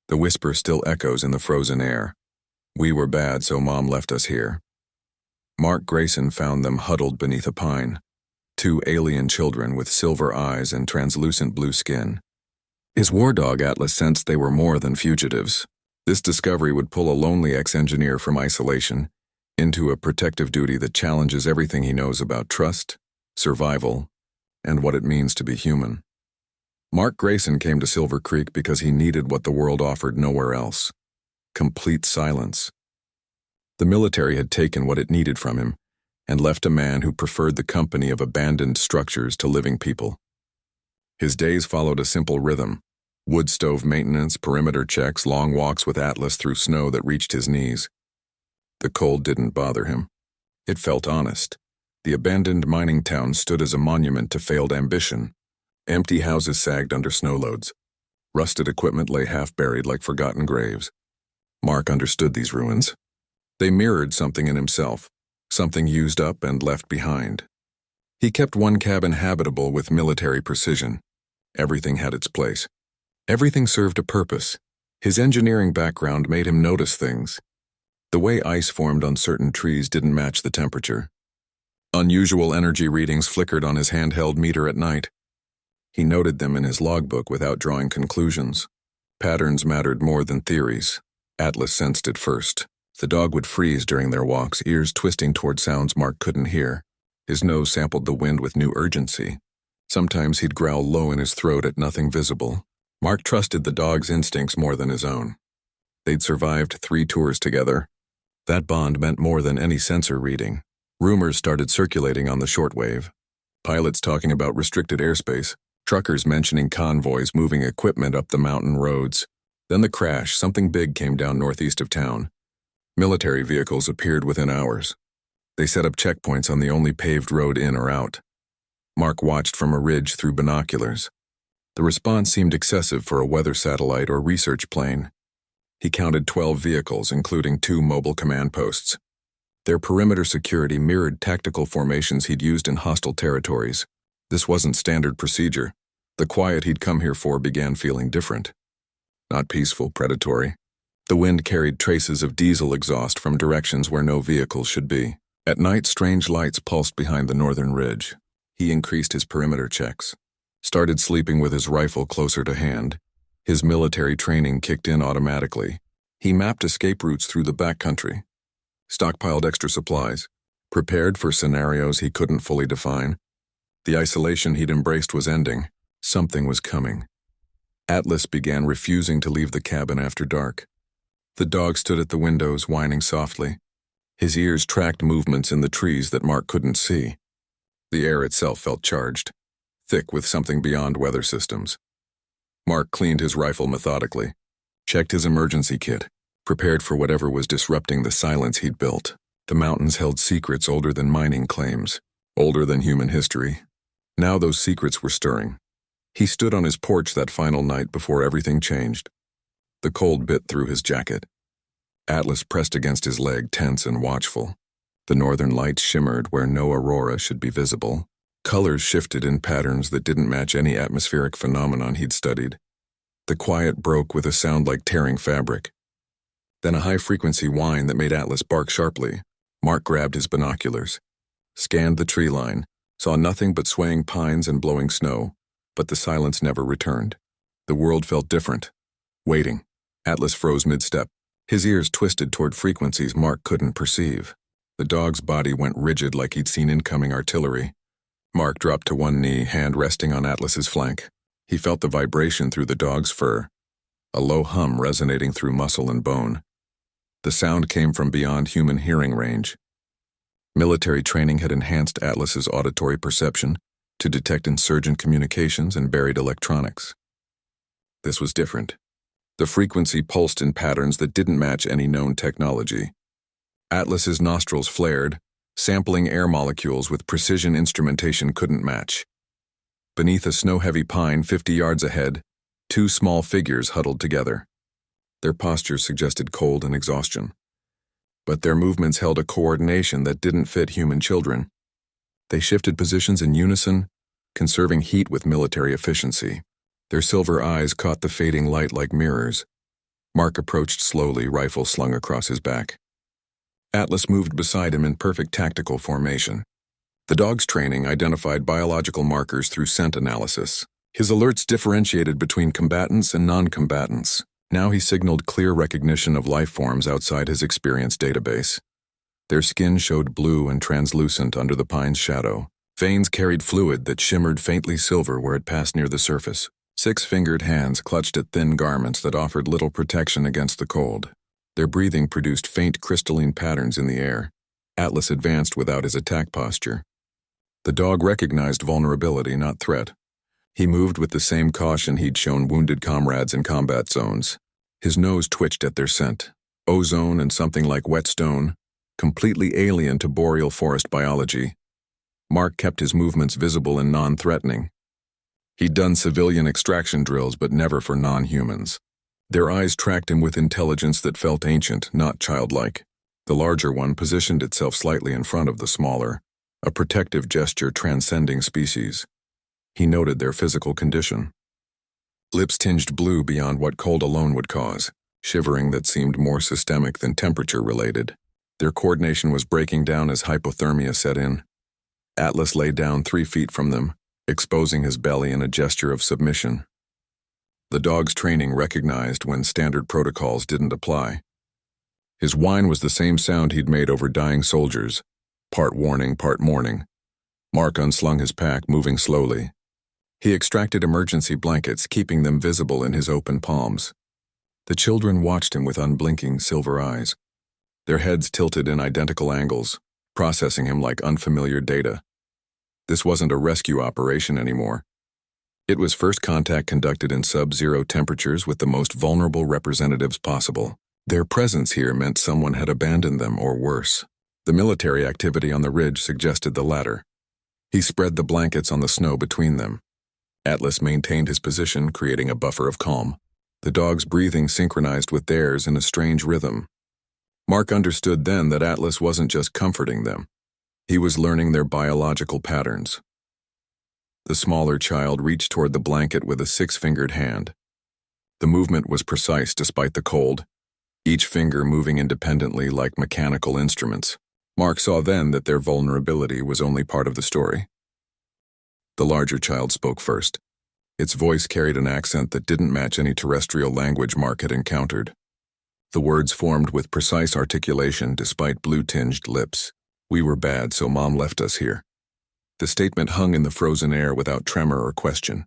The whisper still echoes in the frozen air. We were bad, so Mom left us here. Mark Grayson found them huddled beneath a pine. Two alien children with silver eyes and translucent blue skin. His war dog Atlas sensed they were more than fugitives. This discovery would pull a lonely ex-engineer from isolation into a protective duty that challenges everything he knows about trust, survival, and what it means to be human. Mark Grayson came to Silver Creek because he needed what the world offered nowhere else: complete silence. The military had taken what it needed from him and left a man who preferred the company of abandoned structures to living people. His days followed a simple rhythm: wood stove maintenance, perimeter checks, long walks with Atlas through snow that reached his knees. The cold didn't bother him. It felt honest. The abandoned mining town stood as a monument to failed ambition. Empty houses sagged under snow loads. Rusted equipment lay half-buried like forgotten graves. Mark understood these ruins. They mirrored something in himself, something used up and left behind. He kept one cabin habitable with military precision. Everything had its place. Everything served a purpose. His engineering background made him notice things. The way ice formed on certain trees didn't match the temperature. Unusual energy readings flickered on his handheld meter at night. He noted them in his logbook without drawing conclusions. Patterns mattered more than theories. Atlas sensed it first. The dog would freeze during their walks, ears twisting toward sounds Mark couldn't hear. His nose sampled the wind with new urgency. Sometimes he'd growl low in his throat at nothing visible. Mark trusted the dog's instincts more than his own. They'd survived 3 tours together. That bond meant more than any sensor reading. Rumors started circulating on the shortwave. Pilots talking about restricted airspace. Truckers mentioning convoys moving equipment up the mountain roads. Then the crash, something big came down northeast of town. Military vehicles appeared within hours. They set up checkpoints on the only paved road in or out. Mark watched from a ridge through binoculars. The response seemed excessive for a weather satellite or research plane. He counted 12 vehicles, including 2 mobile command posts. Their perimeter security mirrored tactical formations he'd used in hostile territories. This wasn't standard procedure. The quiet he'd come here for began feeling different. Not peaceful, predatory. The wind carried traces of diesel exhaust from directions where no vehicles should be. At night, strange lights pulsed behind the northern ridge. He increased his perimeter checks. Started sleeping with his rifle closer to hand. His military training kicked in automatically. He mapped escape routes through the backcountry. Stockpiled extra supplies. Prepared for scenarios he couldn't fully define. The isolation he'd embraced was ending. Something was coming. Atlas began refusing to leave the cabin after dark. The dog stood at the windows, whining softly. His ears tracked movements in the trees that Mark couldn't see. The air itself felt charged, thick with something beyond weather systems. Mark cleaned his rifle methodically, checked his emergency kit, prepared for whatever was disrupting the silence he'd built. The mountains held secrets older than mining claims, older than human history. Now those secrets were stirring. He stood on his porch that final night before everything changed. The cold bit through his jacket. Atlas pressed against his leg, tense and watchful. The northern lights shimmered where no aurora should be visible. Colors shifted in patterns that didn't match any atmospheric phenomenon he'd studied. The quiet broke with a sound like tearing fabric. Then a high-frequency whine that made Atlas bark sharply. Mark grabbed his binoculars, scanned the tree line, saw nothing but swaying pines and blowing snow, but the silence never returned. The world felt different. Waiting. Atlas froze mid-step. His ears twisted toward frequencies Mark couldn't perceive. The dog's body went rigid like he'd seen incoming artillery. Mark dropped to one knee, hand resting on Atlas's flank. He felt the vibration through the dog's fur, a low hum resonating through muscle and bone. The sound came from beyond human hearing range. Military training had enhanced Atlas's auditory perception to detect insurgent communications and buried electronics. This was different. The frequency pulsed in patterns that didn't match any known technology. Atlas's nostrils flared, sampling air molecules with precision instrumentation couldn't match. Beneath a snow-heavy pine 50 yards ahead, 2 small figures huddled together. Their postures suggested cold and exhaustion. But their movements held a coordination that didn't fit human children. They shifted positions in unison, conserving heat with military efficiency. Their silver eyes caught the fading light like mirrors. Mark approached slowly, rifle slung across his back. Atlas moved beside him in perfect tactical formation. The dog's training identified biological markers through scent analysis. His alerts differentiated between combatants and non-combatants. Now he signaled clear recognition of life forms outside his experience database. Their skin showed blue and translucent under the pine's shadow. Veins carried fluid that shimmered faintly silver where it passed near the surface. Six-fingered hands clutched at thin garments that offered little protection against the cold. Their breathing produced faint crystalline patterns in the air. Atlas advanced without his attack posture. The dog recognized vulnerability, not threat. He moved with the same caution he'd shown wounded comrades in combat zones. His nose twitched at their scent. Ozone and something like whetstone, completely alien to boreal forest biology. Mark kept his movements visible and non-threatening. He'd done civilian extraction drills, but never for non-humans. Their eyes tracked him with intelligence that felt ancient, not childlike. The larger one positioned itself slightly in front of the smaller, a protective gesture transcending species. He noted their physical condition. Lips tinged blue beyond what cold alone would cause, shivering that seemed more systemic than temperature-related. Their coordination was breaking down as hypothermia set in. Atlas lay down 3 feet from them, exposing his belly in a gesture of submission. The dog's training recognized when standard protocols didn't apply. His whine was the same sound he'd made over dying soldiers, part warning, part mourning. Mark unslung his pack, moving slowly. He extracted emergency blankets, keeping them visible in his open palms. The children watched him with unblinking silver eyes, their heads tilted in identical angles, processing him like unfamiliar data. This wasn't a rescue operation anymore. It was first contact conducted in sub-zero temperatures with the most vulnerable representatives possible. Their presence here meant someone had abandoned them, or worse. The military activity on the ridge suggested the latter. He spread the blankets on the snow between them. Atlas maintained his position, creating a buffer of calm. The dog's breathing synchronized with theirs in a strange rhythm. Mark understood then that Atlas wasn't just comforting them. He was learning their biological patterns. The smaller child reached toward the blanket with a 6-fingered hand. The movement was precise despite the cold, each finger moving independently like mechanical instruments. Mark saw then that their vulnerability was only part of the story. The larger child spoke first. Its voice carried an accent that didn't match any terrestrial language Mark had encountered. The words formed with precise articulation despite blue-tinged lips. "We were bad, so Mom left us here." The statement hung in the frozen air without tremor or question.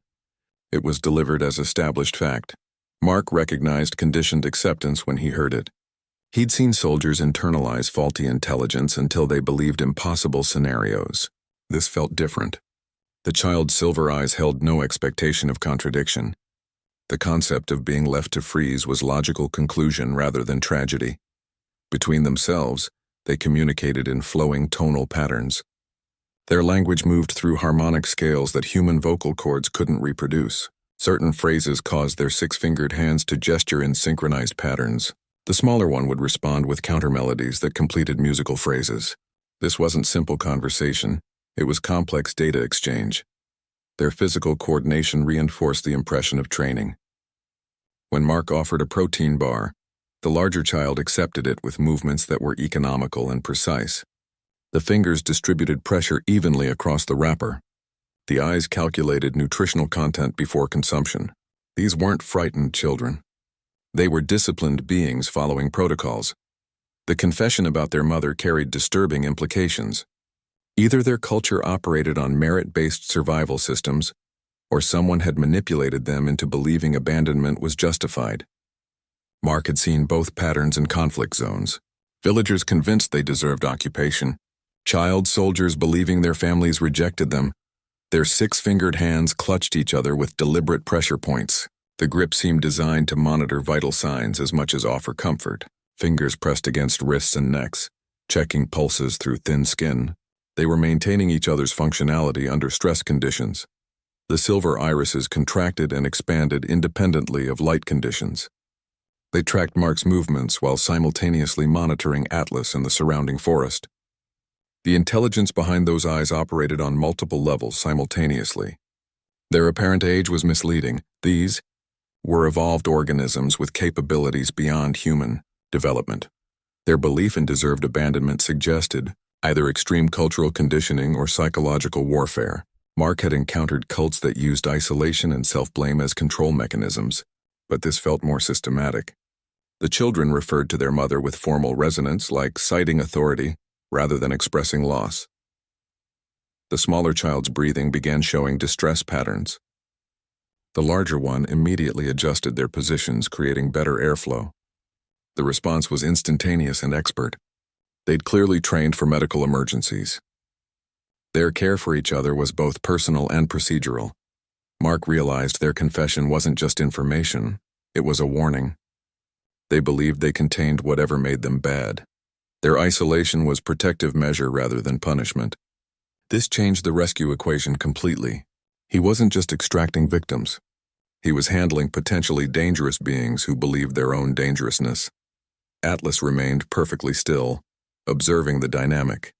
It was delivered as established fact. Mark recognized conditioned acceptance when he heard it. He'd seen soldiers internalize faulty intelligence until they believed impossible scenarios. This felt different. The child's silver eyes held no expectation of contradiction. The concept of being left to freeze was logical conclusion rather than tragedy. Between themselves, they communicated in flowing tonal patterns. Their language moved through harmonic scales that human vocal cords couldn't reproduce. Certain phrases caused their 6-fingered hands to gesture in synchronized patterns. The smaller one would respond with countermelodies that completed musical phrases. This wasn't simple conversation. It was complex data exchange. Their physical coordination reinforced the impression of training. When Mark offered a protein bar, the larger child accepted it with movements that were economical and precise. The fingers distributed pressure evenly across the wrapper. The eyes calculated nutritional content before consumption. These weren't frightened children. They were disciplined beings following protocols. The confession about their mother carried disturbing implications. Either their culture operated on merit-based survival systems, or someone had manipulated them into believing abandonment was justified. Mark had seen both patterns in conflict zones. Villagers convinced they deserved occupation. Child soldiers believing their families rejected them. Their 6-fingered hands clutched each other with deliberate pressure points. The grip seemed designed to monitor vital signs as much as offer comfort. Fingers pressed against wrists and necks, checking pulses through thin skin. They were maintaining each other's functionality under stress conditions. The silver irises contracted and expanded independently of light conditions. They tracked Mark's movements while simultaneously monitoring Atlas and the surrounding forest. The intelligence behind those eyes operated on multiple levels simultaneously. Their apparent age was misleading. These, were evolved organisms with capabilities beyond human development. Their belief in deserved abandonment suggested either extreme cultural conditioning or psychological warfare. Mark had encountered cults that used isolation and self-blame as control mechanisms, but this felt more systematic. The children referred to their mother with formal resonance, like citing authority rather than expressing loss. The smaller child's breathing began showing distress patterns. The larger one immediately adjusted their positions, creating better airflow. The response was instantaneous and expert. They'd clearly trained for medical emergencies. Their care for each other was both personal and procedural. Mark realized their confession wasn't just information, it was a warning. They believed they contained whatever made them bad. Their isolation was protective measure rather than punishment. This changed the rescue equation completely. He wasn't just extracting victims. He was handling potentially dangerous beings who believed their own dangerousness. Atlas remained perfectly still, observing the dynamic.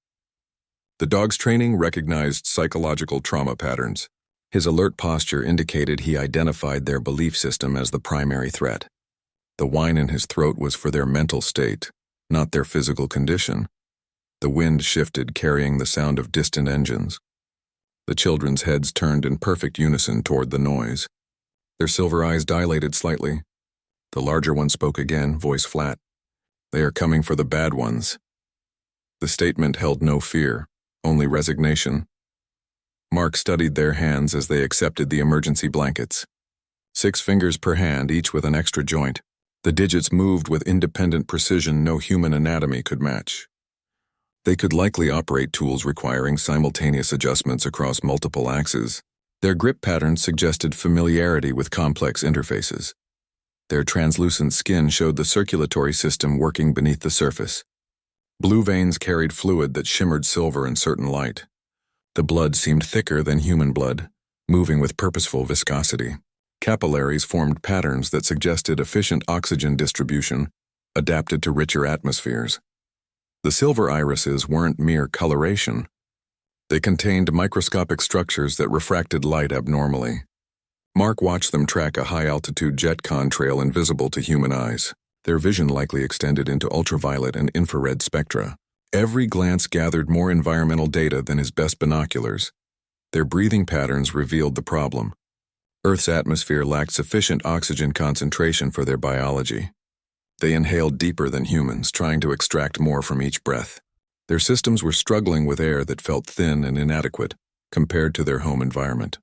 The dog's training recognized psychological trauma patterns. His alert posture indicated he identified their belief system as the primary threat. The whine in his throat was for their mental state, not their physical condition. The wind shifted, carrying the sound of distant engines. The children's heads turned in perfect unison toward the noise. Their silver eyes dilated slightly. The larger one spoke again, voice flat. "They are coming for the bad ones." The statement held no fear, only resignation. Mark studied their hands as they accepted the emergency blankets. 6 fingers per hand, each with an extra joint. The digits moved with independent precision no human anatomy could match. They could likely operate tools requiring simultaneous adjustments across multiple axes. Their grip patterns suggested familiarity with complex interfaces. Their translucent skin showed the circulatory system working beneath the surface. Blue veins carried fluid that shimmered silver in certain light. The blood seemed thicker than human blood, moving with purposeful viscosity. Capillaries formed patterns that suggested efficient oxygen distribution, adapted to richer atmospheres. The silver irises weren't mere coloration. They contained microscopic structures that refracted light abnormally. Mark watched them track a high-altitude jet contrail invisible to human eyes. Their vision likely extended into ultraviolet and infrared spectra. Every glance gathered more environmental data than his best binoculars. Their breathing patterns revealed the problem. Earth's atmosphere lacked sufficient oxygen concentration for their biology. They inhaled deeper than humans, trying to extract more from each breath. Their systems were struggling with air that felt thin and inadequate compared to their home environment.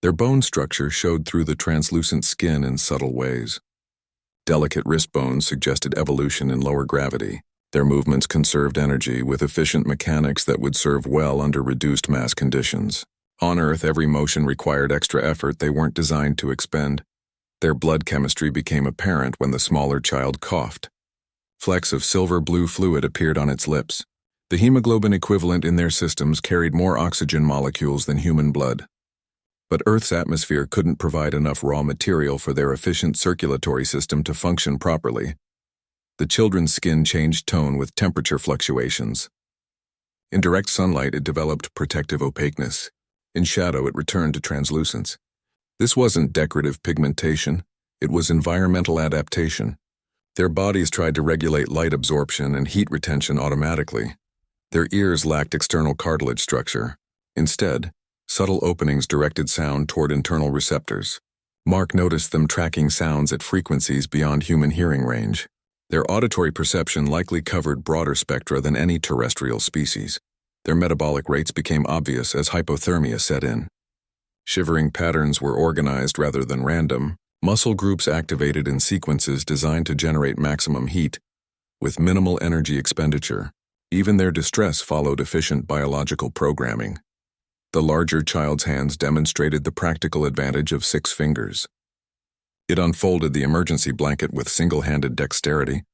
Their bone structure showed through the translucent skin in subtle ways. Delicate wrist bones suggested evolution in lower gravity. Their movements conserved energy with efficient mechanics that would serve well under reduced mass conditions. On Earth, every motion required extra effort they weren't designed to expend. Their blood chemistry became apparent when the smaller child coughed. Flecks of silver-blue fluid appeared on its lips. The hemoglobin equivalent in their systems carried more oxygen molecules than human blood. But Earth's atmosphere couldn't provide enough raw material for their efficient circulatory system to function properly. The children's skin changed tone with temperature fluctuations. In direct sunlight, it developed protective opaqueness. In shadow, it returned to translucence. This wasn't decorative pigmentation, it was environmental adaptation. Their bodies tried to regulate light absorption and heat retention automatically. Their ears lacked external cartilage structure. Instead, subtle openings directed sound toward internal receptors. Mark noticed them tracking sounds at frequencies beyond human hearing range. Their auditory perception likely covered broader spectra than any terrestrial species. Their metabolic rates became obvious as hypothermia set in. Shivering patterns were organized rather than random, muscle groups activated in sequences designed to generate maximum heat, with minimal energy expenditure. Even their distress followed efficient biological programming. The larger child's hands demonstrated the practical advantage of 6 fingers. It unfolded the emergency blanket with single-handed dexterity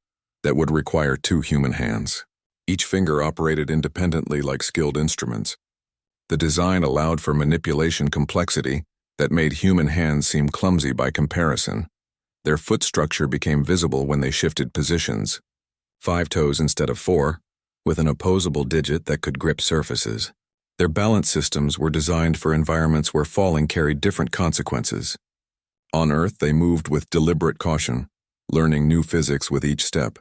that would require 2 human hands. Each finger operated independently like skilled instruments. The design allowed for manipulation complexity that made human hands seem clumsy by comparison. Their foot structure became visible when they shifted positions. 5 toes instead of 4, with an opposable digit that could grip surfaces. Their balance systems were designed for environments where falling carried different consequences. On Earth, they moved with deliberate caution, learning new physics with each step.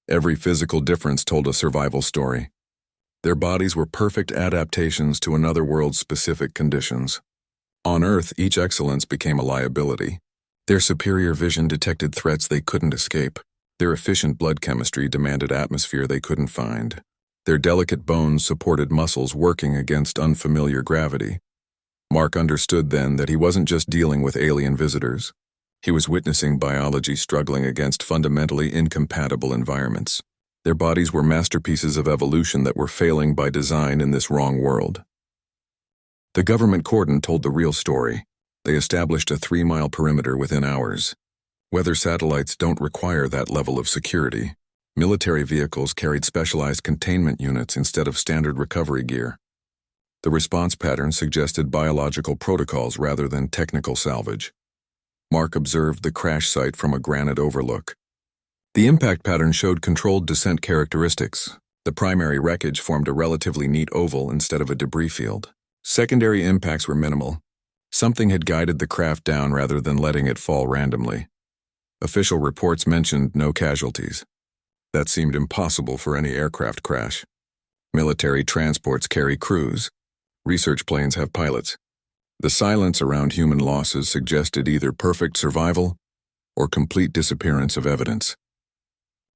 Every physical difference told a survival story. Their bodies were perfect adaptations to another world's specific conditions. On Earth, each excellence became a liability. Their superior vision detected threats they couldn't escape. Their efficient blood chemistry demanded atmosphere they couldn't find. Their delicate bones supported muscles working against unfamiliar gravity. Mark understood then that he wasn't just dealing with alien visitors. He was witnessing biology struggling against fundamentally incompatible environments. Their bodies were masterpieces of evolution that were failing by design in this wrong world. The government cordon told the real story. They established a 3-mile perimeter within hours. Weather satellites don't require that level of security. Military vehicles carried specialized containment units instead of standard recovery gear. The response pattern suggested biological protocols rather than technical salvage. Mark observed the crash site from a granite overlook. The impact pattern showed controlled descent characteristics. The primary wreckage formed a relatively neat oval instead of a debris field. Secondary impacts were minimal. Something had guided the craft down rather than letting it fall randomly. Official reports mentioned no casualties. That seemed impossible for any aircraft crash. Military transports carry crews. Research planes have pilots. The silence around human losses suggested either perfect survival or complete disappearance of evidence.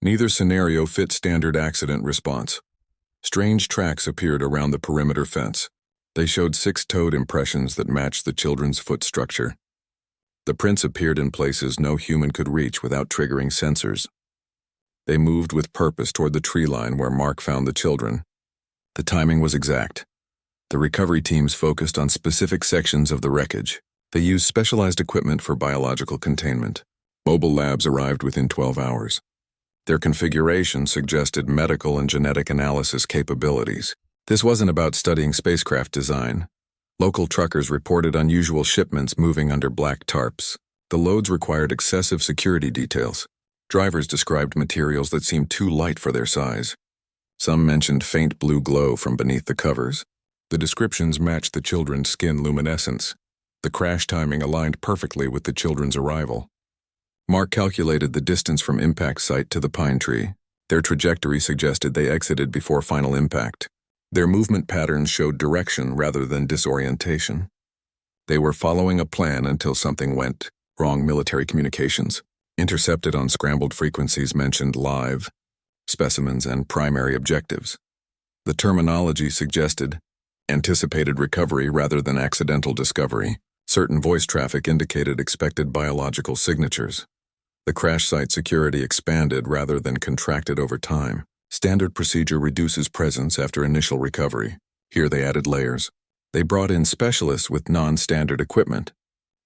Neither scenario fit standard accident response. Strange tracks appeared around the perimeter fence. They showed 6-toed impressions that matched the children's foot structure. The prints appeared in places no human could reach without triggering sensors. They moved with purpose toward the tree line where Mark found the children. The timing was exact. The recovery teams focused on specific sections of the wreckage. They used specialized equipment for biological containment. Mobile labs arrived within 12 hours. Their configuration suggested medical and genetic analysis capabilities. This wasn't about studying spacecraft design. Local truckers reported unusual shipments moving under black tarps. The loads required excessive security details. Drivers described materials that seemed too light for their size. Some mentioned faint blue glow from beneath the covers. The descriptions matched the children's skin luminescence. The crash timing aligned perfectly with the children's arrival. Mark calculated the distance from impact site to the pine tree. Their trajectory suggested they exited before final impact. Their movement patterns showed direction rather than disorientation. They were following a plan until something went wrong. Military communications, intercepted on scrambled frequencies, mentioned live specimens and primary objectives. The terminology suggested anticipated recovery rather than accidental discovery. Certain voice traffic indicated expected biological signatures. The crash site security expanded rather than contracted over time. Standard procedure reduces presence after initial recovery. Here they added layers. They brought in specialists with non-standard equipment.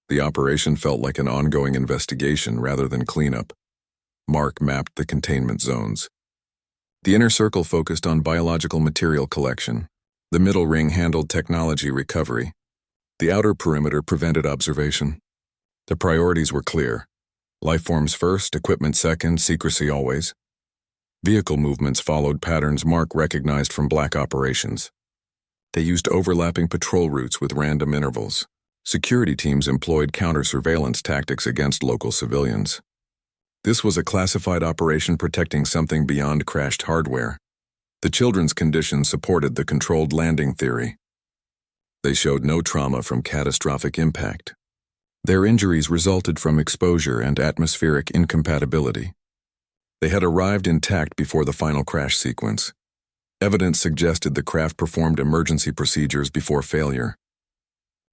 The operation felt like an ongoing investigation rather than cleanup. Mark mapped the containment zones. The inner circle focused on biological material collection. The middle ring handled technology recovery. The outer perimeter prevented observation. The priorities were clear. Lifeforms first, equipment second, secrecy always. Vehicle movements followed patterns Mark recognized from black operations. They used overlapping patrol routes with random intervals. Security teams employed counter-surveillance tactics against local civilians. This was a classified operation protecting something beyond crashed hardware. The children's condition supported the controlled landing theory. They showed no trauma from catastrophic impact. Their injuries resulted from exposure and atmospheric incompatibility. They had arrived intact before the final crash sequence. Evidence suggested the craft performed emergency procedures before failure.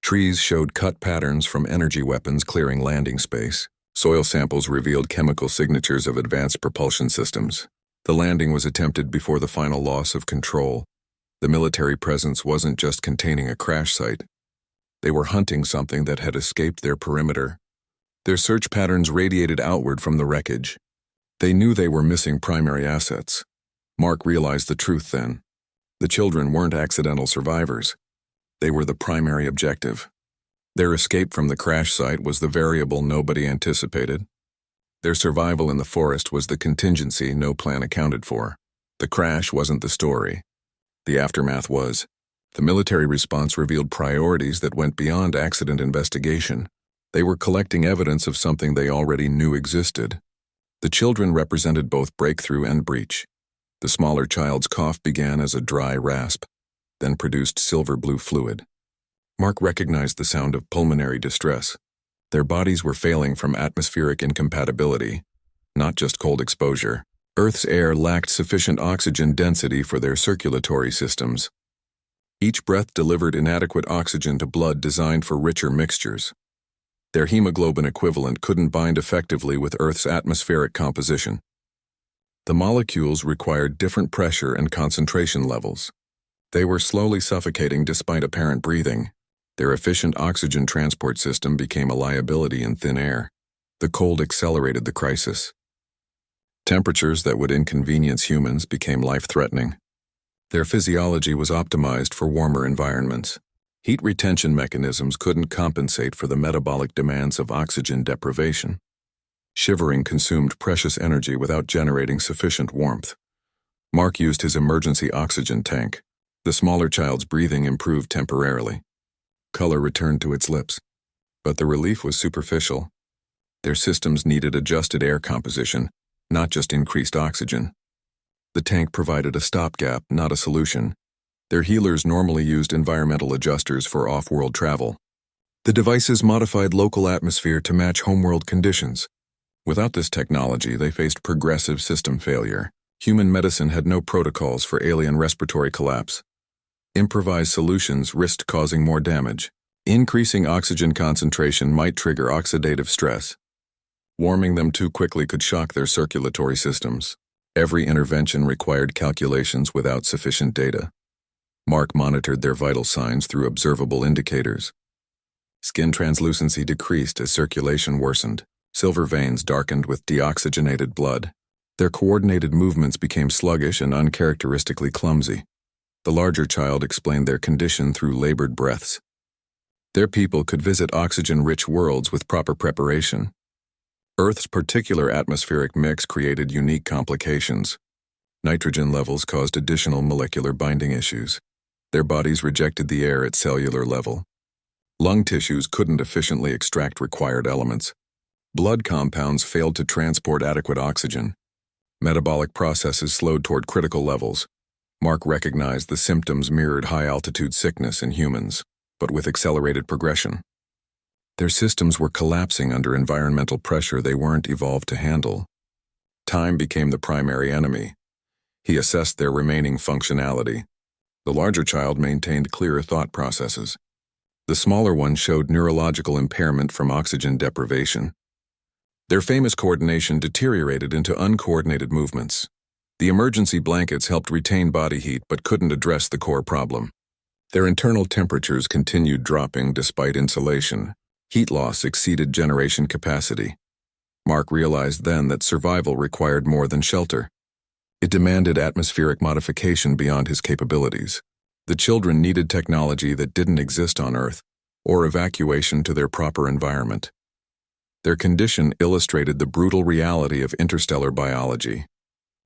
Trees showed cut patterns from energy weapons clearing landing space. Soil samples revealed chemical signatures of advanced propulsion systems. The landing was attempted before the final loss of control. The military presence wasn't just containing a crash site. They were hunting something that had escaped their perimeter. Their search patterns radiated outward from the wreckage. They knew they were missing primary assets. Mark realized the truth then. The children weren't accidental survivors. They were the primary objective. Their escape from the crash site was the variable nobody anticipated. Their survival in the forest was the contingency no plan accounted for. The crash wasn't the story. The aftermath was. The military response revealed priorities that went beyond accident investigation. They were collecting evidence of something they already knew existed. The children represented both breakthrough and breach. The smaller child's cough began as a dry rasp, then produced silver-blue fluid. Mark recognized the sound of pulmonary distress. Their bodies were failing from atmospheric incompatibility, not just cold exposure. Earth's air lacked sufficient oxygen density for their circulatory systems. Each breath delivered inadequate oxygen to blood designed for richer mixtures. Their hemoglobin equivalent couldn't bind effectively with Earth's atmospheric composition. The molecules required different pressure and concentration levels. They were slowly suffocating despite apparent breathing. Their efficient oxygen transport system became a liability in thin air. The cold accelerated the crisis. Temperatures that would inconvenience humans became life-threatening. Their physiology was optimized for warmer environments. Heat retention mechanisms couldn't compensate for the metabolic demands of oxygen deprivation. Shivering consumed precious energy without generating sufficient warmth. Mark used his emergency oxygen tank. The smaller child's breathing improved temporarily. Color returned to its lips. But the relief was superficial. Their systems needed adjusted air composition, not just increased oxygen. The tank provided a stopgap, not a solution. Their healers normally used environmental adjusters for off-world travel. The devices modified local atmosphere to match homeworld conditions. Without this technology, they faced progressive system failure. Human medicine had no protocols for alien respiratory collapse. Improvised solutions risked causing more damage. Increasing oxygen concentration might trigger oxidative stress. Warming them too quickly could shock their circulatory systems. Every intervention required calculations without sufficient data. Mark monitored their vital signs through observable indicators. Skin translucency decreased as circulation worsened. Silver veins darkened with deoxygenated blood. Their coordinated movements became sluggish and uncharacteristically clumsy. The larger child explained their condition through labored breaths. Their people could visit oxygen-rich worlds with proper preparation. Earth's particular atmospheric mix created unique complications. Nitrogen levels caused additional molecular binding issues. Their bodies rejected the air at cellular level. Lung tissues couldn't efficiently extract required elements. Blood compounds failed to transport adequate oxygen. Metabolic processes slowed toward critical levels. Mark recognized the symptoms mirrored high-altitude sickness in humans, but with accelerated progression. Their systems were collapsing under environmental pressure they weren't evolved to handle. Time became the primary enemy. He assessed their remaining functionality. The larger child maintained clearer thought processes. The smaller one showed neurological impairment from oxygen deprivation. Their famous coordination deteriorated into uncoordinated movements. The emergency blankets helped retain body heat but couldn't address the core problem. Their internal temperatures continued dropping despite insulation. Heat loss exceeded generation capacity. Mark realized then that survival required more than shelter. It demanded atmospheric modification beyond his capabilities. The children needed technology that didn't exist on Earth, or evacuation to their proper environment. Their condition illustrated the brutal reality of interstellar biology.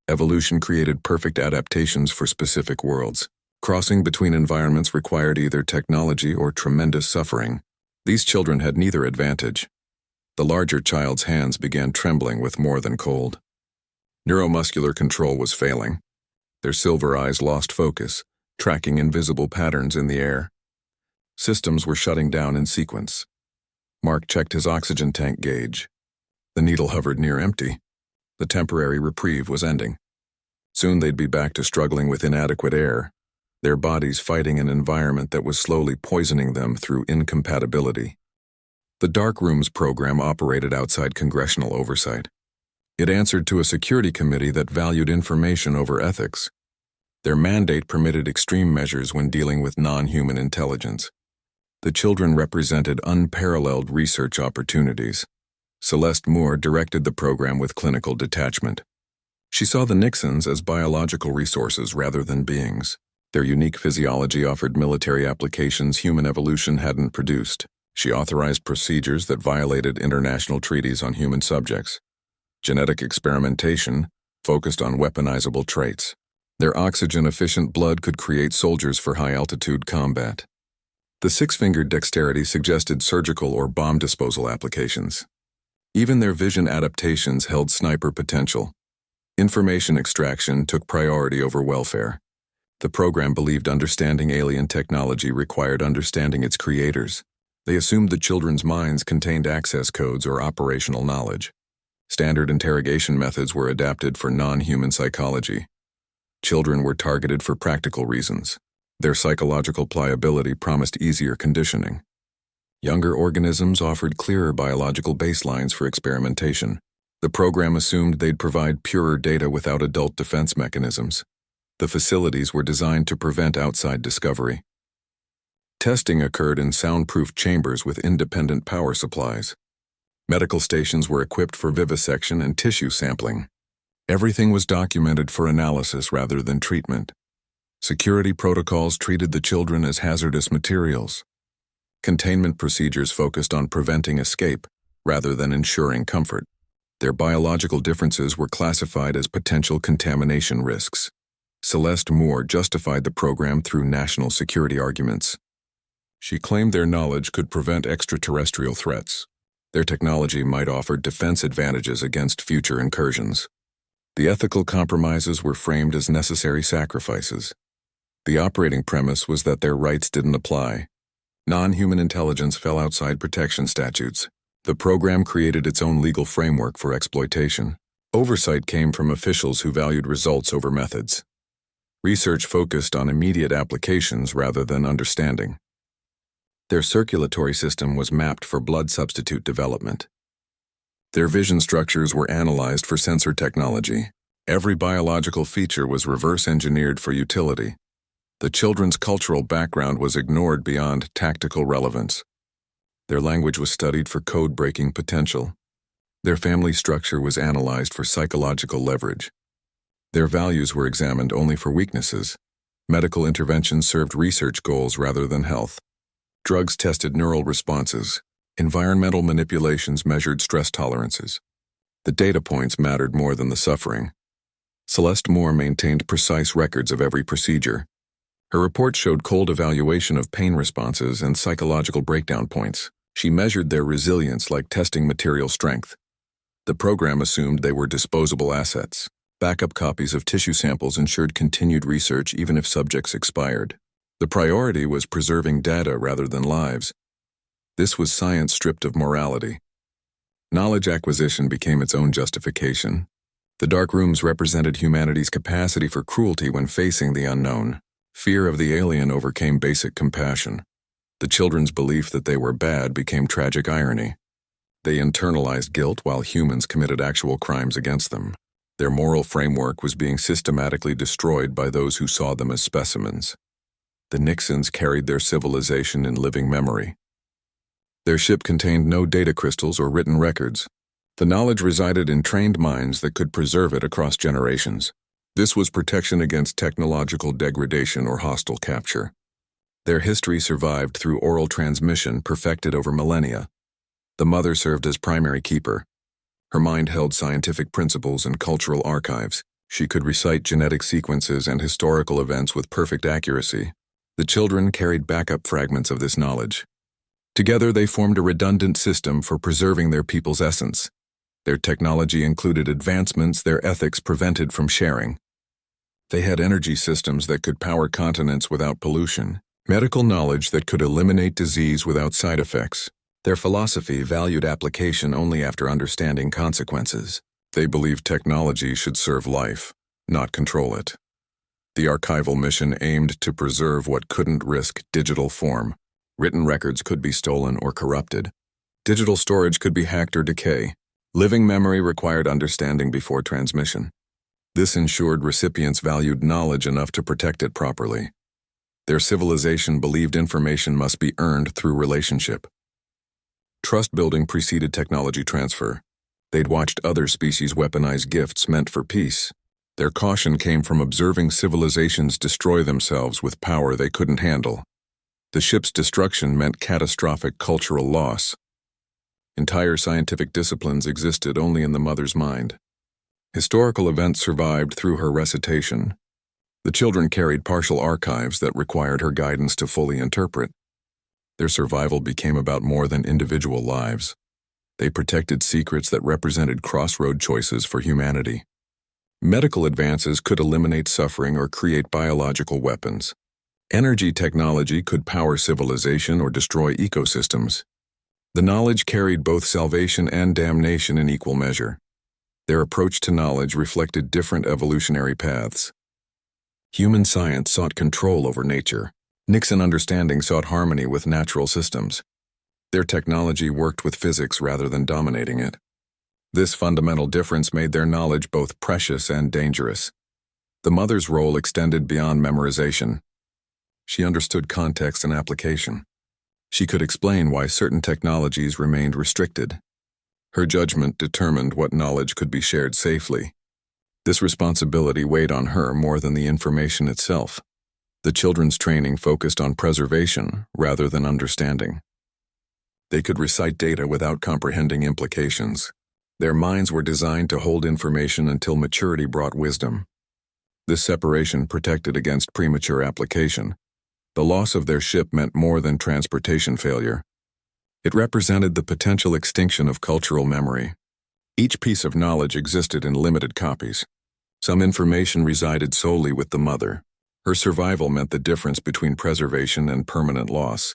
Evolution created perfect adaptations for specific worlds. Crossing between environments required either technology or tremendous suffering. These children had neither advantage. The larger child's hands began trembling with more than cold. Neuromuscular control was failing. Their silver eyes lost focus, tracking invisible patterns in the air. Systems were shutting down in sequence. Mark checked his oxygen tank gauge. The needle hovered near empty. The temporary reprieve was ending. Soon they'd be back to struggling with inadequate air, their bodies fighting an environment that was slowly poisoning them through incompatibility. The Dark Rooms program operated outside congressional oversight. It answered to a security committee that valued information over ethics. Their mandate permitted extreme measures when dealing with non-human intelligence. The children represented unparalleled research opportunities. Celeste Moore directed the program with clinical detachment. She saw the Nixons as biological resources rather than beings. Their unique physiology offered military applications human evolution hadn't produced. She authorized procedures that violated international treaties on human subjects. Genetic experimentation focused on weaponizable traits. Their oxygen-efficient blood could create soldiers for high-altitude combat. The six-fingered dexterity suggested surgical or bomb disposal applications. Even their vision adaptations held sniper potential. Information extraction took priority over welfare. The program believed understanding alien technology required understanding its creators. They assumed the children's minds contained access codes or operational knowledge. Standard interrogation methods were adapted for non-human psychology. Children were targeted for practical reasons. Their psychological pliability promised easier conditioning. Younger organisms offered clearer biological baselines for experimentation. The program assumed they'd provide purer data without adult defense mechanisms. The facilities were designed to prevent outside discovery. Testing occurred in soundproof chambers with independent power supplies. Medical stations were equipped for vivisection and tissue sampling. Everything was documented for analysis rather than treatment. Security protocols treated the children as hazardous materials. Containment procedures focused on preventing escape rather than ensuring comfort. Their biological differences were classified as potential contamination risks. Celeste Moore justified the program through national security arguments. She claimed their knowledge could prevent extraterrestrial threats. Their technology might offer defense advantages against future incursions. The ethical compromises were framed as necessary sacrifices. The operating premise was that their rights didn't apply. Non-human intelligence fell outside protection statutes. The program created its own legal framework for exploitation. Oversight came from officials who valued results over methods. Research focused on immediate applications rather than understanding. Their circulatory system was mapped for blood substitute development. Their vision structures were analyzed for sensor technology. Every biological feature was reverse engineered for utility. The children's cultural background was ignored beyond tactical relevance. Their language was studied for code-breaking potential. Their family structure was analyzed for psychological leverage. Their values were examined only for weaknesses. Medical interventions served research goals rather than health. Drugs tested neural responses. Environmental manipulations measured stress tolerances. The data points mattered more than the suffering. Celeste Moore maintained precise records of every procedure. Her report showed cold evaluation of pain responses and psychological breakdown points. She measured their resilience like testing material strength. The program assumed they were disposable assets. Backup copies of tissue samples ensured continued research even if subjects expired. The priority was preserving data rather than lives. This was science stripped of morality. Knowledge acquisition became its own justification. The dark rooms represented humanity's capacity for cruelty when facing the unknown. Fear of the alien overcame basic compassion. The children's belief that they were bad became tragic irony. They internalized guilt while humans committed actual crimes against them. Their moral framework was being systematically destroyed by those who saw them as specimens. The Nixons carried their civilization in living memory. Their ship contained no data crystals or written records. The knowledge resided in trained minds that could preserve it across generations. This was protection against technological degradation or hostile capture. Their history survived through oral transmission perfected over millennia. The mother served as primary keeper. Her mind held scientific principles and cultural archives. She could recite genetic sequences and historical events with perfect accuracy. The children carried backup fragments of this knowledge. Together they formed a redundant system for preserving their people's essence. Their technology included advancements their ethics prevented from sharing. They had energy systems that could power continents without pollution, medical knowledge that could eliminate disease without side effects. Their philosophy valued application only after understanding consequences. They believed technology should serve life, not control it. The archival mission aimed to preserve what couldn't risk digital form. Written records could be stolen or corrupted. Digital storage could be hacked or decay. Living memory required understanding before transmission. This ensured recipients valued knowledge enough to protect it properly. Their civilization believed information must be earned through relationship. Trust building preceded technology transfer. They'd watched other species weaponize gifts meant for peace. Their caution came from observing civilizations destroy themselves with power they couldn't handle. The ship's destruction meant catastrophic cultural loss. Entire scientific disciplines existed only in the mother's mind. Historical events survived through her recitation. The children carried partial archives that required her guidance to fully interpret. Their survival became about more than individual lives. They protected secrets that represented crossroad choices for humanity. Medical advances could eliminate suffering or create biological weapons. Energy technology could power civilization or destroy ecosystems. The knowledge carried both salvation and damnation in equal measure. Their approach to knowledge reflected different evolutionary paths. Human science sought control over nature. Nixon understanding sought harmony with natural systems. Their technology worked with physics rather than dominating it. This fundamental difference made their knowledge both precious and dangerous. The mother's role extended beyond memorization. She understood context and application. She could explain why certain technologies remained restricted. Her judgment determined what knowledge could be shared safely. This responsibility weighed on her more than the information itself. The children's training focused on preservation rather than understanding. They could recite data without comprehending implications. Their minds were designed to hold information until maturity brought wisdom. This separation protected against premature application. The loss of their ship meant more than transportation failure. It represented the potential extinction of cultural memory. Each piece of knowledge existed in limited copies. Some information resided solely with the mother. Her survival meant the difference between preservation and permanent loss.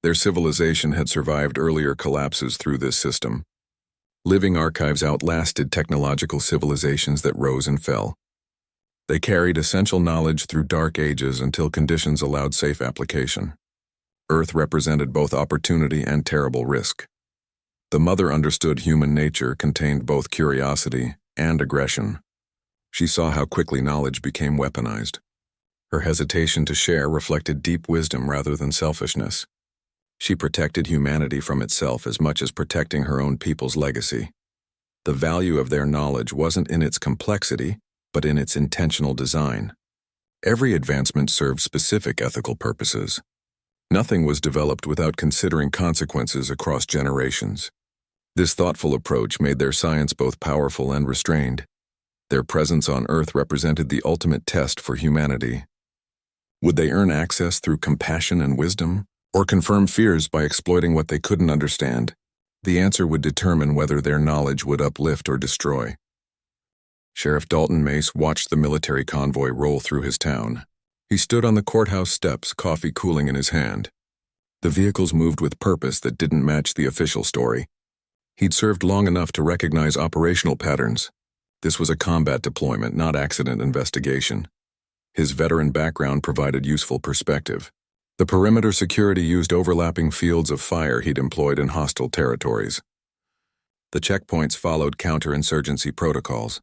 Their civilization had survived earlier collapses through this system. Living archives outlasted technological civilizations that rose and fell. They carried essential knowledge through dark ages until conditions allowed safe application. Earth represented both opportunity and terrible risk. The mother understood human nature contained both curiosity and aggression. She saw how quickly knowledge became weaponized. Her hesitation to share reflected deep wisdom rather than selfishness. She protected humanity from itself as much as protecting her own people's legacy. The value of their knowledge wasn't in its complexity, but in its intentional design. Every advancement served specific ethical purposes. Nothing was developed without considering consequences across generations. This thoughtful approach made their science both powerful and restrained. Their presence on Earth represented the ultimate test for humanity. Would they earn access through compassion and wisdom, or confirm fears by exploiting what they couldn't understand? The answer would determine whether their knowledge would uplift or destroy. Sheriff Dalton Mace watched the military convoy roll through his town. He stood on the courthouse steps, coffee cooling in his hand. The vehicles moved with purpose that didn't match the official story. He'd served long enough to recognize operational patterns. This was a combat deployment, not accident investigation. His veteran background provided useful perspective. The perimeter security used overlapping fields of fire he'd employed in hostile territories. The checkpoints followed counterinsurgency protocols.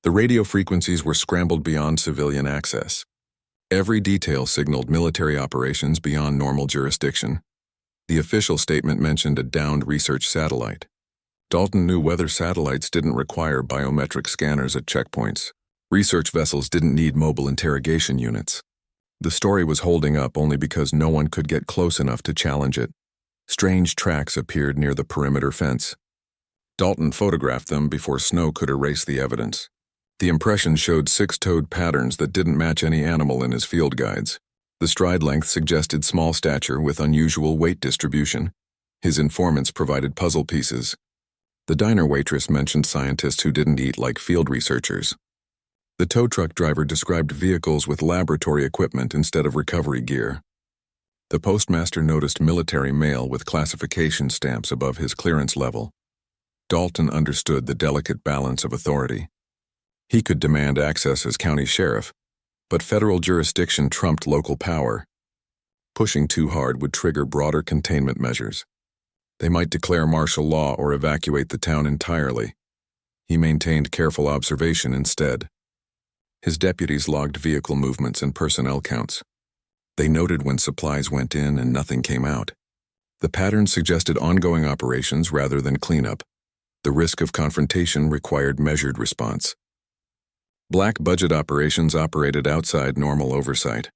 The radio frequencies were scrambled beyond civilian access. Every detail signaled military operations beyond normal jurisdiction. The official statement mentioned a downed research satellite. Dalton knew weather satellites didn't require biometric scanners at checkpoints. Research vessels didn't need mobile interrogation units. The story was holding up only because no one could get close enough to challenge it. Strange tracks appeared near the perimeter fence. Dalton photographed them before snow could erase the evidence. The impressions showed six-toed patterns that didn't match any animal in his field guides. The stride length suggested small stature with unusual weight distribution. His informants provided puzzle pieces. The diner waitress mentioned scientists who didn't eat like field researchers. The tow truck driver described vehicles with laboratory equipment instead of recovery gear. The postmaster noticed military mail with classification stamps above his clearance level. Dalton understood the delicate balance of authority. He could demand access as county sheriff, but federal jurisdiction trumped local power. Pushing too hard would trigger broader containment measures. They might declare martial law or evacuate the town entirely. He maintained careful observation instead. His deputies logged vehicle movements and personnel counts. They noted when supplies went in and nothing came out. The pattern suggested ongoing operations rather than cleanup. The risk of confrontation required measured response. Black budget operations operated outside normal oversight.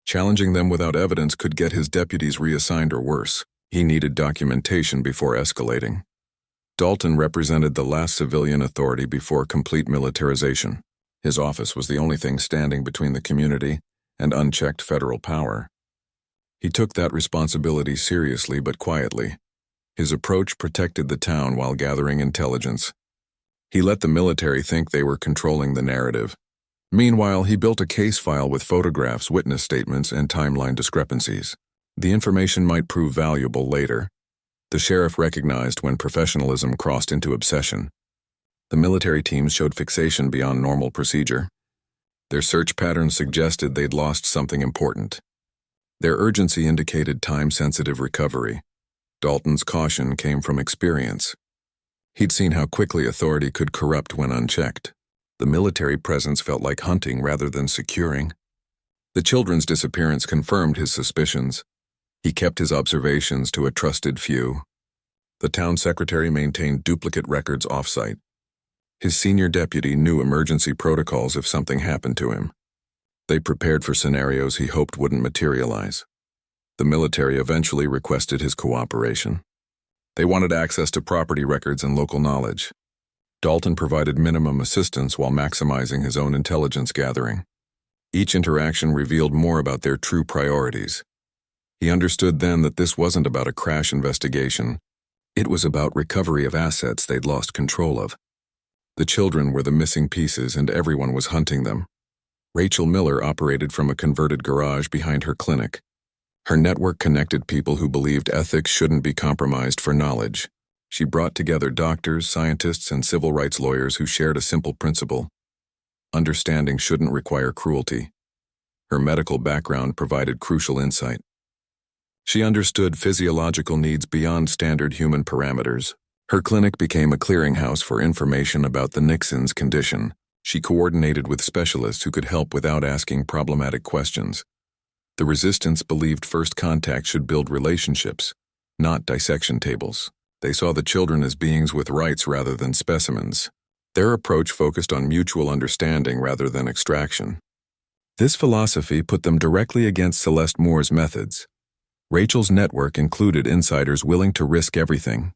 Challenging them without evidence could get his deputies reassigned or worse. He needed documentation before escalating. Dalton represented the last civilian authority before complete militarization. His office was the only thing standing between the community and unchecked federal power. He took that responsibility seriously but quietly. His approach protected the town while gathering intelligence. He let the military think they were controlling the narrative. Meanwhile, he built a case file with photographs, witness statements, and timeline discrepancies. The information might prove valuable later. The sheriff recognized when professionalism crossed into obsession. The military teams showed fixation beyond normal procedure. Their search patterns suggested they'd lost something important. Their urgency indicated time-sensitive recovery. Dalton's caution came from experience. He'd seen how quickly authority could corrupt when unchecked. The military presence felt like hunting rather than securing. The children's disappearance confirmed his suspicions. He kept his observations to a trusted few. The town secretary maintained duplicate records off-site. His senior deputy knew emergency protocols if something happened to him. They prepared for scenarios he hoped wouldn't materialize. The military eventually requested his cooperation. They wanted access to property records and local knowledge. Dalton provided minimum assistance while maximizing his own intelligence gathering. Each interaction revealed more about their true priorities. He understood then that this wasn't about a crash investigation. It was about recovery of assets they'd lost control of. The children were the missing pieces and everyone was hunting them. Rachel Miller operated from a converted garage behind her clinic. Her network connected people who believed ethics shouldn't be compromised for knowledge. She brought together doctors, scientists, and civil rights lawyers who shared a simple principle: understanding shouldn't require cruelty. Her medical background provided crucial insight. She understood physiological needs beyond standard human parameters. Her clinic became a clearinghouse for information about the Nixons' condition. She coordinated with specialists who could help without asking problematic questions. The resistance believed first contact should build relationships, not dissection tables. They saw the children as beings with rights rather than specimens. Their approach focused on mutual understanding rather than extraction. This philosophy put them directly against Celeste Moore's methods. Rachel's network included insiders willing to risk everything.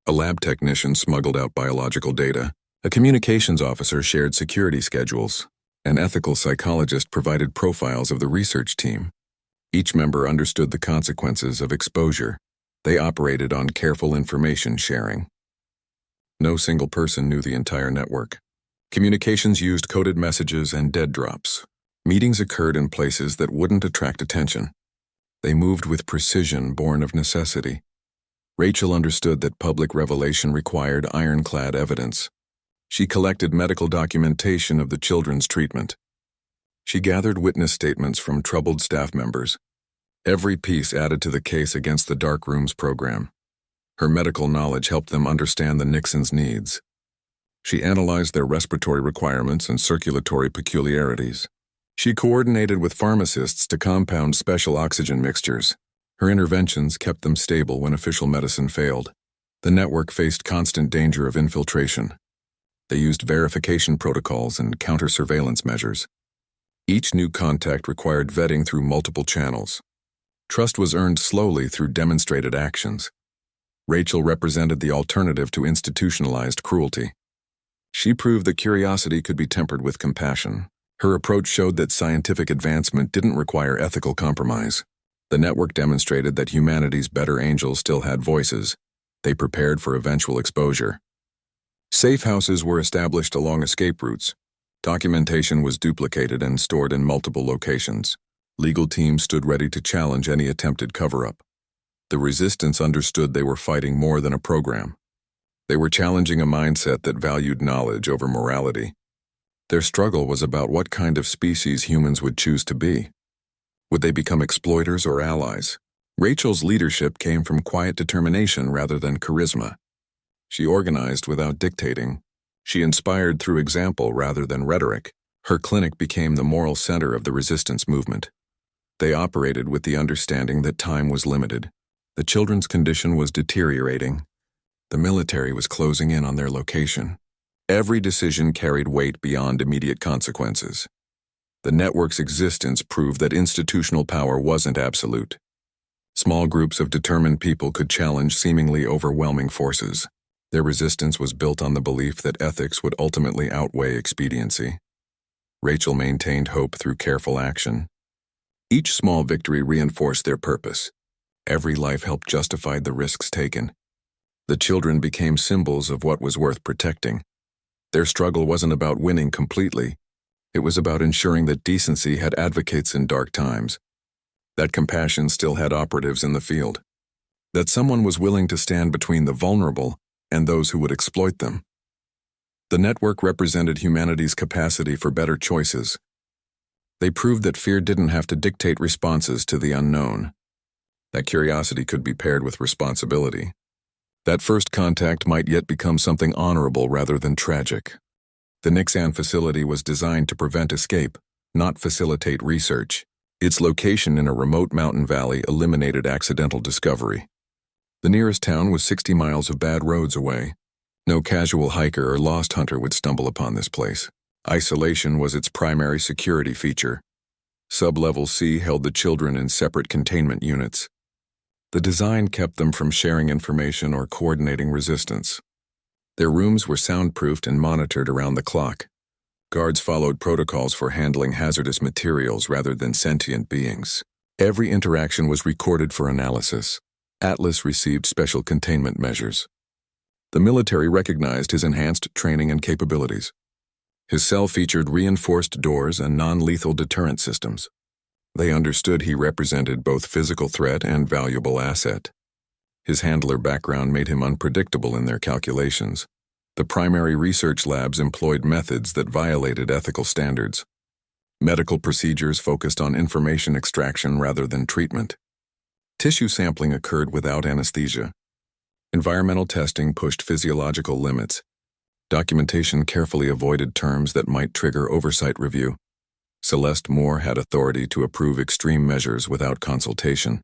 A lab technician smuggled out biological data. A communications officer shared security schedules. An ethical psychologist provided profiles of the research team. Each member understood the consequences of exposure. They operated on careful information sharing. No single person knew the entire network. Communications used coded messages and dead drops. Meetings occurred in places that wouldn't attract attention. They moved with precision born of necessity. Rachel understood that public revelation required ironclad evidence. She collected medical documentation of the children's treatment. She gathered witness statements from troubled staff members. Every piece added to the case against the Dark Rooms program. Her medical knowledge helped them understand the Nixons' needs. She analyzed their respiratory requirements and circulatory peculiarities. She coordinated with pharmacists to compound special oxygen mixtures. Her interventions kept them stable when official medicine failed. The network faced constant danger of infiltration. They used verification protocols and counter-surveillance measures. Each new contact required vetting through multiple channels. Trust was earned slowly through demonstrated actions. Rachel represented the alternative to institutionalized cruelty. She proved that curiosity could be tempered with compassion. Her approach showed that scientific advancement didn't require ethical compromise. The network demonstrated that humanity's better angels still had voices. They prepared for eventual exposure. Safe houses were established along escape routes. Documentation was duplicated and stored in multiple locations. Legal teams stood ready to challenge any attempted cover-up. The resistance understood they were fighting more than a program. They were challenging a mindset that valued knowledge over morality. Their struggle was about what kind of species humans would choose to be. Would they become exploiters or allies? Rachel's leadership came from quiet determination rather than charisma. She organized without dictating. She inspired through example rather than rhetoric. Her clinic became the moral center of the resistance movement. They operated with the understanding that time was limited. The children's condition was deteriorating. The military was closing in on their location. Every decision carried weight beyond immediate consequences. The network's existence proved that institutional power wasn't absolute. Small groups of determined people could challenge seemingly overwhelming forces. Their resistance was built on the belief that ethics would ultimately outweigh expediency. Rachel maintained hope through careful action. Each small victory reinforced their purpose. Every life helped justify the risks taken. The children became symbols of what was worth protecting. Their struggle wasn't about winning completely. It was about ensuring that decency had advocates in dark times, that compassion still had operatives in the field, that someone was willing to stand between the vulnerable and those who would exploit them. The network represented humanity's capacity for better choices. They proved that fear didn't have to dictate responses to the unknown, that curiosity could be paired with responsibility, that first contact might yet become something honorable rather than tragic. The Nixan facility was designed to prevent escape, not facilitate research. Its location in a remote mountain valley eliminated accidental discovery. The nearest town was 60 miles of bad roads away. No casual hiker or lost hunter would stumble upon this place. Isolation was its primary security feature. Sub-level C held the children in separate containment units. The design kept them from sharing information or coordinating resistance. Their rooms were soundproofed and monitored around the clock. Guards followed protocols for handling hazardous materials rather than sentient beings. Every interaction was recorded for analysis. Atlas received special containment measures. The military recognized his enhanced training and capabilities. His cell featured reinforced doors and non-lethal deterrent systems. They understood he represented both physical threat and valuable asset. His handler background made him unpredictable in their calculations. The primary research labs employed methods that violated ethical standards. Medical procedures focused on information extraction rather than treatment. Tissue sampling occurred without anesthesia. Environmental testing pushed physiological limits. Documentation carefully avoided terms that might trigger oversight review. Celeste Moore had authority to approve extreme measures without consultation.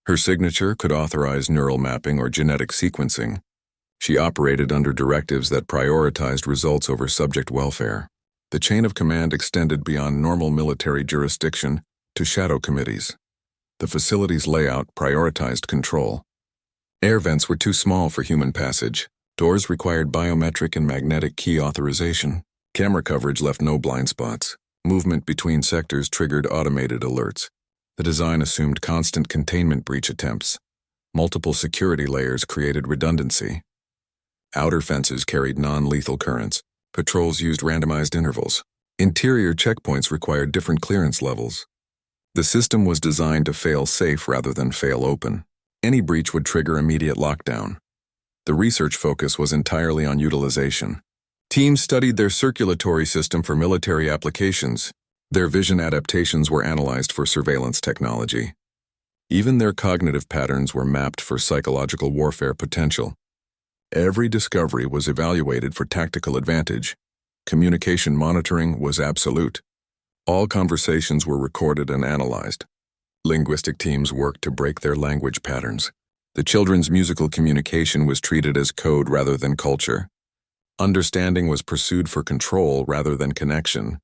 Her signature could authorize neural mapping or genetic sequencing. She operated under directives that prioritized results over subject welfare. The chain of command extended beyond normal military jurisdiction to shadow committees. The facility's layout prioritized control. Air vents were too small for human passage. Doors required biometric and magnetic key authorization. Camera coverage left no blind spots. Movement between sectors triggered automated alerts. The design assumed constant containment breach attempts. Multiple security layers created redundancy. Outer fences carried non-lethal currents. Patrols used randomized intervals. Interior checkpoints required different clearance levels. The system was designed to fail safe rather than fail open. Any breach would trigger immediate lockdown. The research focus was entirely on utilization. Teams studied their circulatory system for military applications. Their vision adaptations were analyzed for surveillance technology. Even their cognitive patterns were mapped for psychological warfare potential. Every discovery was evaluated for tactical advantage. Communication monitoring was absolute. All conversations were recorded and analyzed. Linguistic teams worked to break their language patterns. The children's musical communication was treated as code rather than culture. Understanding was pursued for control rather than connection.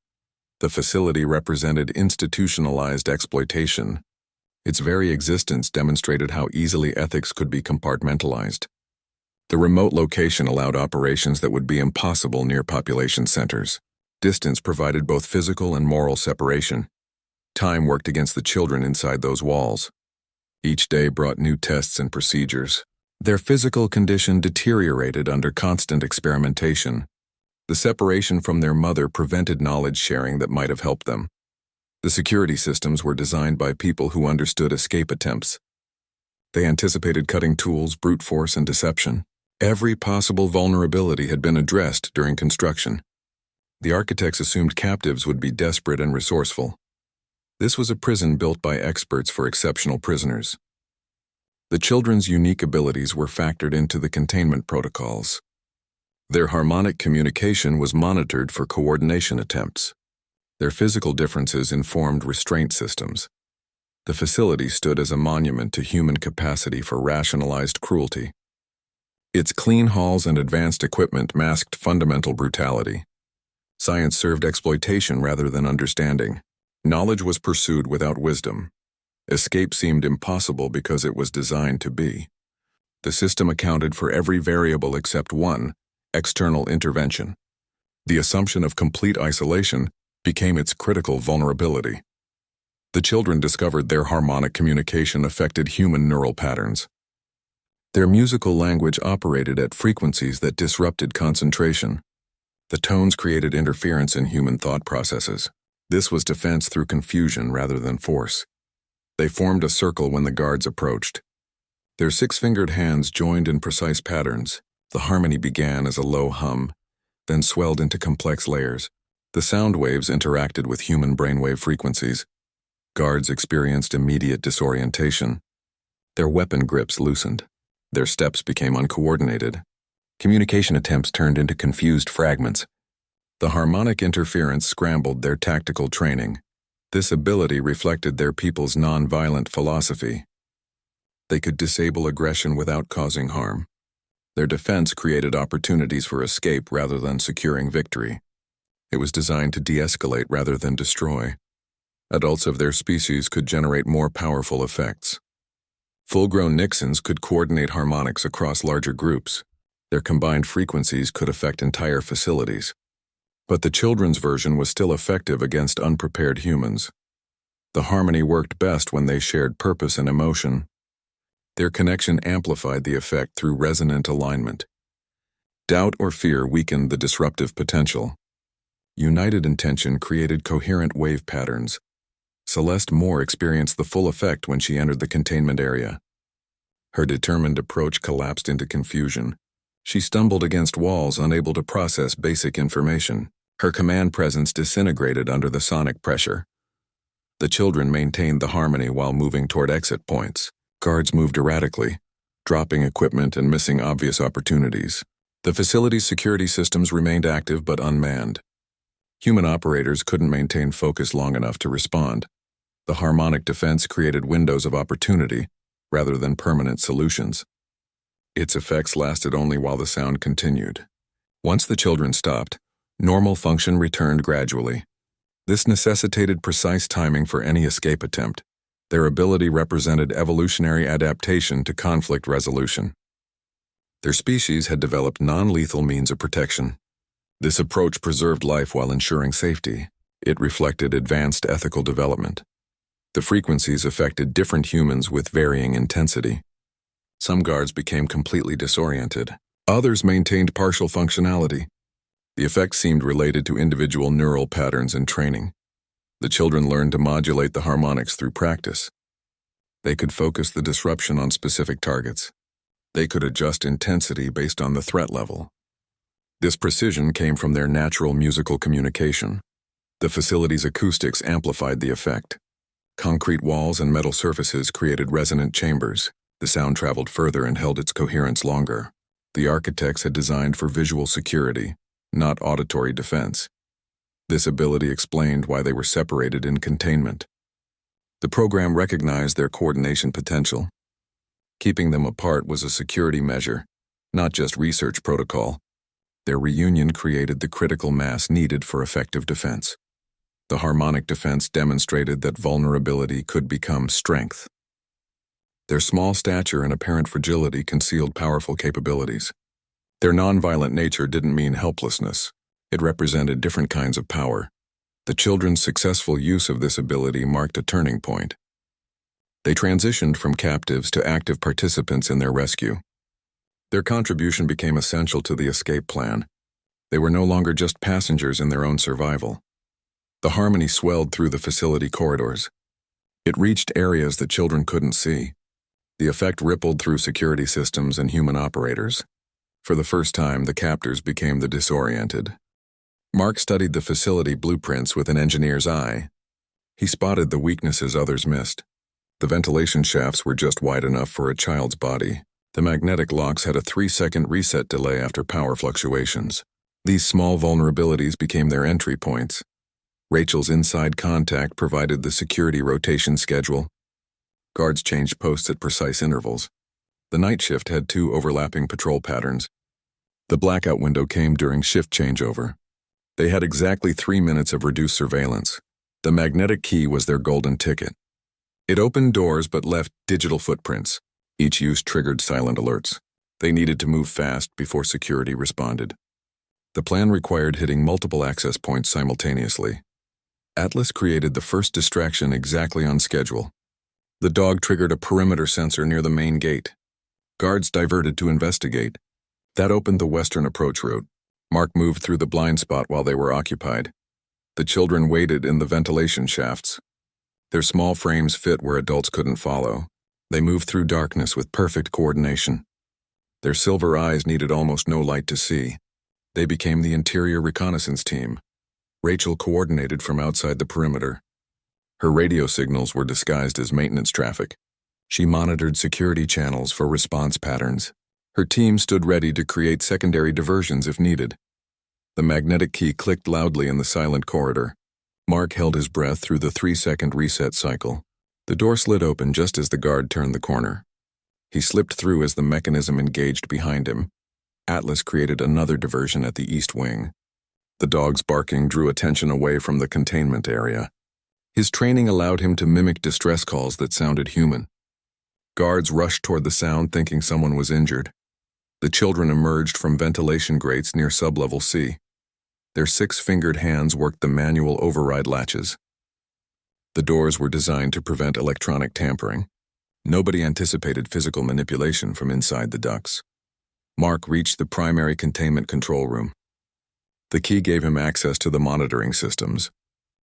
The facility represented institutionalized exploitation. Its very existence demonstrated how easily ethics could be compartmentalized. The remote location allowed operations that would be impossible near population centers. Distance provided both physical and moral separation. Time worked against the children inside those walls. Each day brought new tests and procedures. Their physical condition deteriorated under constant experimentation. The separation from their mother prevented knowledge sharing that might have helped them. The security systems were designed by people who understood escape attempts. They anticipated cutting tools, brute force, and deception. Every possible vulnerability had been addressed during construction. The architects assumed captives would be desperate and resourceful. This was a prison built by experts for exceptional prisoners. The children's unique abilities were factored into the containment protocols. Their harmonic communication was monitored for coordination attempts. Their physical differences informed restraint systems. The facility stood as a monument to human capacity for rationalized cruelty. Its clean halls and advanced equipment masked fundamental brutality. Science served exploitation rather than understanding. Knowledge was pursued without wisdom. Escape seemed impossible because it was designed to be. The system accounted for every variable except one: external intervention. The assumption of complete isolation became its critical vulnerability. The children discovered their harmonic communication affected human neural patterns. Their musical language operated at frequencies that disrupted concentration. The tones created interference in human thought processes. This was defense through confusion rather than force. They formed a circle when the guards approached. Their six-fingered hands joined in precise patterns. The harmony began as a low hum, then swelled into complex layers. The sound waves interacted with human brainwave frequencies. Guards experienced immediate disorientation. Their weapon grips loosened. Their steps became uncoordinated. Communication attempts turned into confused fragments. The harmonic interference scrambled their tactical training. This ability reflected their people's non-violent philosophy. They could disable aggression without causing harm. Their defense created opportunities for escape rather than securing victory. It was designed to de-escalate rather than destroy. Adults of their species could generate more powerful effects. Full-grown Nixons could coordinate harmonics across larger groups. Their combined frequencies could affect entire facilities. But the children's version was still effective against unprepared humans. The harmony worked best when they shared purpose and emotion. Their connection amplified the effect through resonant alignment. Doubt or fear weakened the disruptive potential. United intention created coherent wave patterns. Celeste Moore experienced the full effect when she entered the containment area. Her determined approach collapsed into confusion. She stumbled against walls, unable to process basic information. Her command presence disintegrated under the sonic pressure. The children maintained the harmony while moving toward exit points. Guards moved erratically, dropping equipment and missing obvious opportunities. The facility's security systems remained active but unmanned. Human operators couldn't maintain focus long enough to respond. The harmonic defense created windows of opportunity rather than permanent solutions. Its effects lasted only while the sound continued. Once the children stopped, normal function returned gradually. This necessitated precise timing for any escape attempt. Their ability represented evolutionary adaptation to conflict resolution. Their species had developed non-lethal means of protection. This approach preserved life while ensuring safety. It reflected advanced ethical development. The frequencies affected different humans with varying intensity. Some guards became completely disoriented. Others maintained partial functionality. The effect seemed related to individual neural patterns and training. The children learned to modulate the harmonics through practice. They could focus the disruption on specific targets. They could adjust intensity based on the threat level. This precision came from their natural musical communication. The facility's acoustics amplified the effect. Concrete walls and metal surfaces created resonant chambers. The sound traveled further and held its coherence longer. The architects had designed for visual security, not auditory defense. This ability explained why they were separated in containment. The program recognized their coordination potential. Keeping them apart was a security measure, not just research protocol. Their reunion created the critical mass needed for effective defense. The harmonic defense demonstrated that vulnerability could become strength. Their small stature and apparent fragility concealed powerful capabilities. Their nonviolent nature didn't mean helplessness. It represented different kinds of power. The children's successful use of this ability marked a turning point. They transitioned from captives to active participants in their rescue. Their contribution became essential to the escape plan. They were no longer just passengers in their own survival. The harmony swelled through the facility corridors. It reached areas that children couldn't see. The effect rippled through security systems and human operators. For the first time, the captors became the disoriented. Mark studied the facility blueprints with an engineer's eye. He spotted the weaknesses others missed. The ventilation shafts were just wide enough for a child's body. The magnetic locks had a 3-second reset delay after power fluctuations. These small vulnerabilities became their entry points. Rachel's inside contact provided the security rotation schedule. Guards changed posts at precise intervals. The night shift had 2 overlapping patrol patterns. The blackout window came during shift changeover. They had exactly 3 minutes of reduced surveillance. The magnetic key was their golden ticket. It opened doors but left digital footprints. Each use triggered silent alerts. They needed to move fast before security responded. The plan required hitting multiple access points simultaneously. Atlas created the first distraction exactly on schedule. The dog triggered a perimeter sensor near the main gate. Guards diverted to investigate. That opened the western approach route. Mark moved through the blind spot while they were occupied. The children waited in the ventilation shafts. Their small frames fit where adults couldn't follow. They moved through darkness with perfect coordination. Their silver eyes needed almost no light to see. They became the interior reconnaissance team. Rachel coordinated from outside the perimeter. Her radio signals were disguised as maintenance traffic. She monitored security channels for response patterns. Her team stood ready to create secondary diversions if needed. The magnetic key clicked loudly in the silent corridor. Mark held his breath through the 3-second reset cycle. The door slid open just as the guard turned the corner. He slipped through as the mechanism engaged behind him. Atlas created another diversion at the east wing. The dog's barking drew attention away from the containment area. His training allowed him to mimic distress calls that sounded human. Guards rushed toward the sound thinking someone was injured. The children emerged from ventilation grates near sublevel C. Their 6-fingered hands worked the manual override latches. The doors were designed to prevent electronic tampering. Nobody anticipated physical manipulation from inside the ducts. Mark reached the primary containment control room. The key gave him access to the monitoring systems.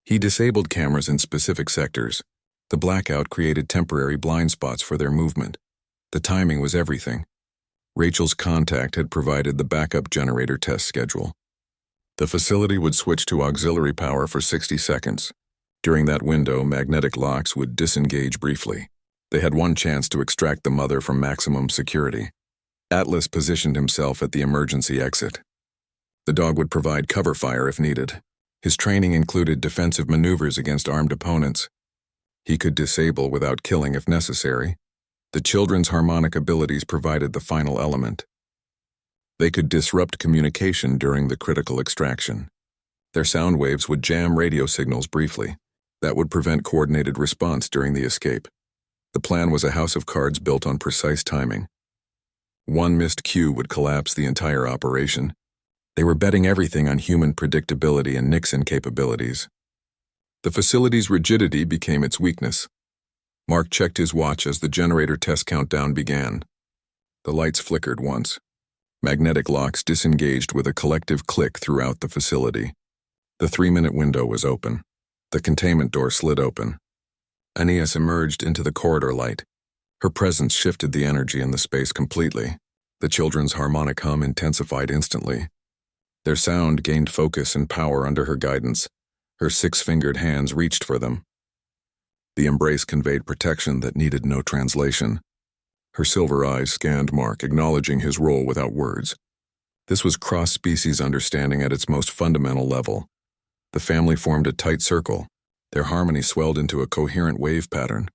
He disabled cameras in specific sectors. The blackout created temporary blind spots for their movement. The timing was everything. Rachel's contact had provided the backup generator test schedule. The facility would switch to auxiliary power for 60 seconds. During that window, magnetic locks would disengage briefly. They had one chance to extract the mother from maximum security. Atlas positioned himself at the emergency exit. The dog would provide cover fire if needed. His training included defensive maneuvers against armed opponents. He could disable without killing if necessary. The children's harmonic abilities provided the final element. They could disrupt communication during the critical extraction. Their sound waves would jam radio signals briefly. That would prevent coordinated response during the escape. The plan was a house of cards built on precise timing. One missed cue would collapse the entire operation. They were betting everything on human predictability and Nixon capabilities. The facility's rigidity became its weakness. Mark checked his watch as the generator test countdown began. The lights flickered once. Magnetic locks disengaged with a collective click throughout the facility. The 3-minute window was open. The containment door slid open. Aeneas emerged into the corridor light. Her presence shifted the energy in the space completely. The children's harmonic hum intensified instantly. Their sound gained focus and power under her guidance. Her 6-fingered hands reached for them. The embrace conveyed protection that needed no translation. Her silver eyes scanned Mark, acknowledging his role without words. This was cross-species understanding at its most fundamental level. The family formed a tight circle. Their harmony swelled into a coherent wave pattern.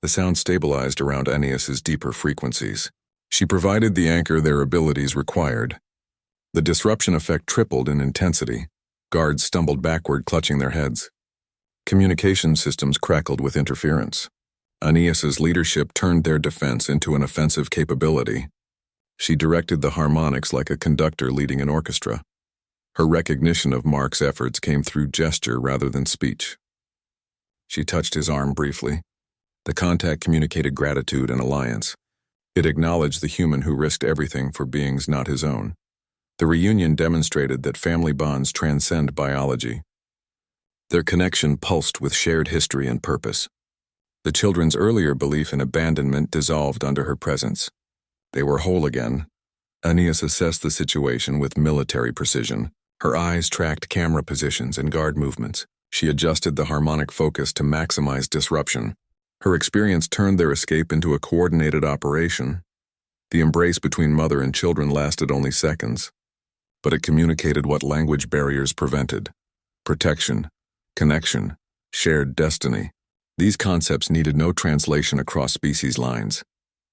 The sound stabilized around Aeneas's deeper frequencies. She provided the anchor their abilities required. The disruption effect tripled in intensity. Guards stumbled backward, clutching their heads. Communication systems crackled with interference. Aeneas's leadership turned their defense into an offensive capability. She directed the harmonics like a conductor leading an orchestra. Her recognition of Mark's efforts came through gesture rather than speech. She touched his arm briefly. The contact communicated gratitude and alliance. It acknowledged the human who risked everything for beings not his own. The reunion demonstrated that family bonds transcend biology. Their connection pulsed with shared history and purpose. The children's earlier belief in abandonment dissolved under her presence. They were whole again. Aeneas assessed the situation with military precision. Her eyes tracked camera positions and guard movements. She adjusted the harmonic focus to maximize disruption. Her experience turned their escape into a coordinated operation. The embrace between mother and children lasted only seconds, but it communicated what language barriers prevented: protection, connection, shared destiny. These concepts needed no translation across species lines.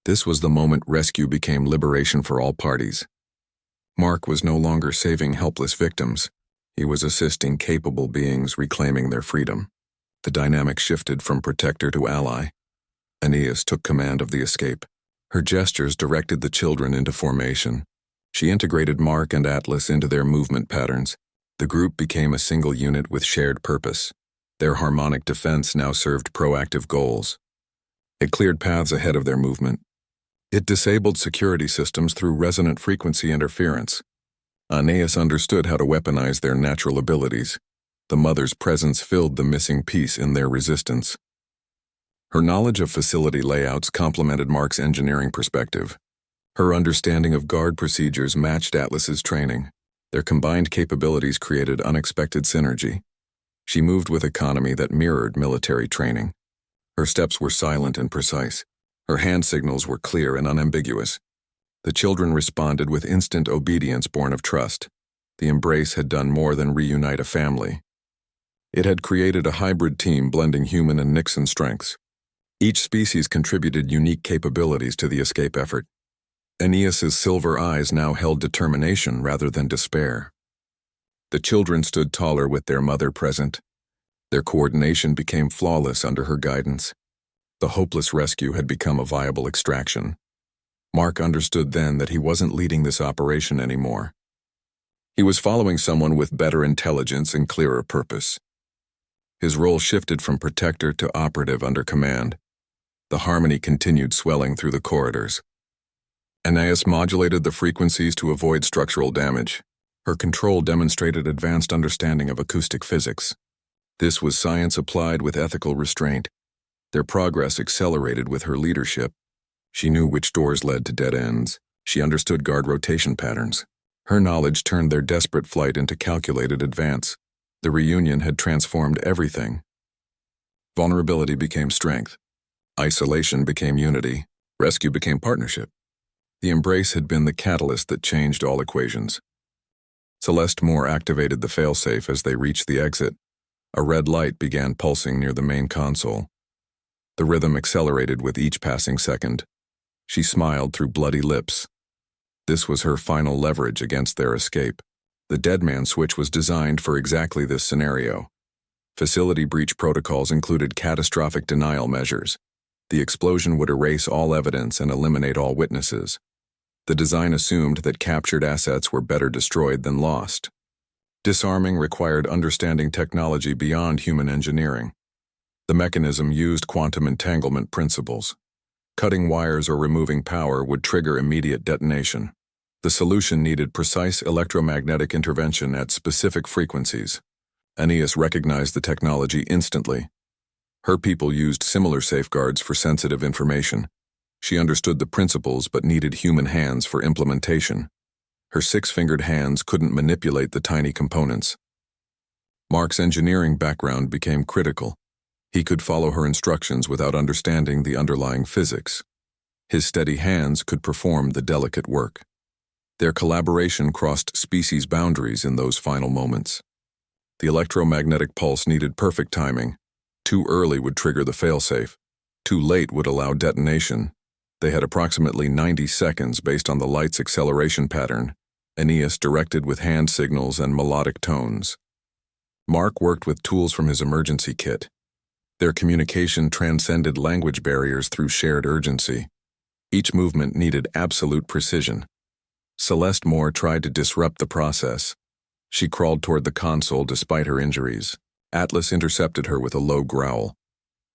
This was the moment rescue became liberation for all parties. Mark was no longer saving helpless victims. He was assisting capable beings reclaiming their freedom. The dynamic shifted from protector to ally. Aeneas took command of the escape. Her gestures directed the children into formation. She integrated Mark and Atlas into their movement patterns. The group became a single unit with shared purpose. Their harmonic defense now served proactive goals. It cleared paths ahead of their movement. It disabled security systems through resonant frequency interference. Aeneas understood how to weaponize their natural abilities. The mother's presence filled the missing piece in their resistance. Her knowledge of facility layouts complemented Mark's engineering perspective. Her understanding of guard procedures matched Atlas's training. Their combined capabilities created unexpected synergy. She moved with economy that mirrored military training. Her steps were silent and precise. Her hand signals were clear and unambiguous. The children responded with instant obedience born of trust. The embrace had done more than reunite a family. It had created a hybrid team blending human and Nixon strengths. Each species contributed unique capabilities to the escape effort. Aeneas's silver eyes now held determination rather than despair. The children stood taller with their mother present. Their coordination became flawless under her guidance. The hopeless rescue had become a viable extraction. Mark understood then that he wasn't leading this operation anymore. He was following someone with better intelligence and clearer purpose. His role shifted from protector to operative under command. The harmony continued swelling through the corridors. Aeneas modulated the frequencies to avoid structural damage. Her control demonstrated advanced understanding of acoustic physics. This was science applied with ethical restraint. Their progress accelerated with her leadership. She knew which doors led to dead ends. She understood guard rotation patterns. Her knowledge turned their desperate flight into calculated advance. The reunion had transformed everything. Vulnerability became strength. Isolation became unity. Rescue became partnership. The embrace had been the catalyst that changed all equations. Celeste Moore activated the failsafe as they reached the exit. A red light began pulsing near the main console. The rhythm accelerated with each passing second. She smiled through bloody lips. This was her final leverage against their escape. The Deadman switch was designed for exactly this scenario. Facility breach protocols included catastrophic denial measures. The explosion would erase all evidence and eliminate all witnesses. The design assumed that captured assets were better destroyed than lost. Disarming required understanding technology beyond human engineering. The mechanism used quantum entanglement principles. Cutting wires or removing power would trigger immediate detonation. The solution needed precise electromagnetic intervention at specific frequencies. Aeneas recognized the technology instantly. Her people used similar safeguards for sensitive information. She understood the principles but needed human hands for implementation. Her six-fingered hands couldn't manipulate the tiny components. Mark's engineering background became critical. He could follow her instructions without understanding the underlying physics. His steady hands could perform the delicate work. Their collaboration crossed species boundaries in those final moments. The electromagnetic pulse needed perfect timing. Too early would trigger the failsafe. Too late would allow detonation. They had approximately 90 seconds based on the light's acceleration pattern. Aeneas directed with hand signals and melodic tones. Mark worked with tools from his emergency kit. Their communication transcended language barriers through shared urgency. Each movement needed absolute precision. Celeste Moore tried to disrupt the process. She crawled toward the console despite her injuries. Atlas intercepted her with a low growl.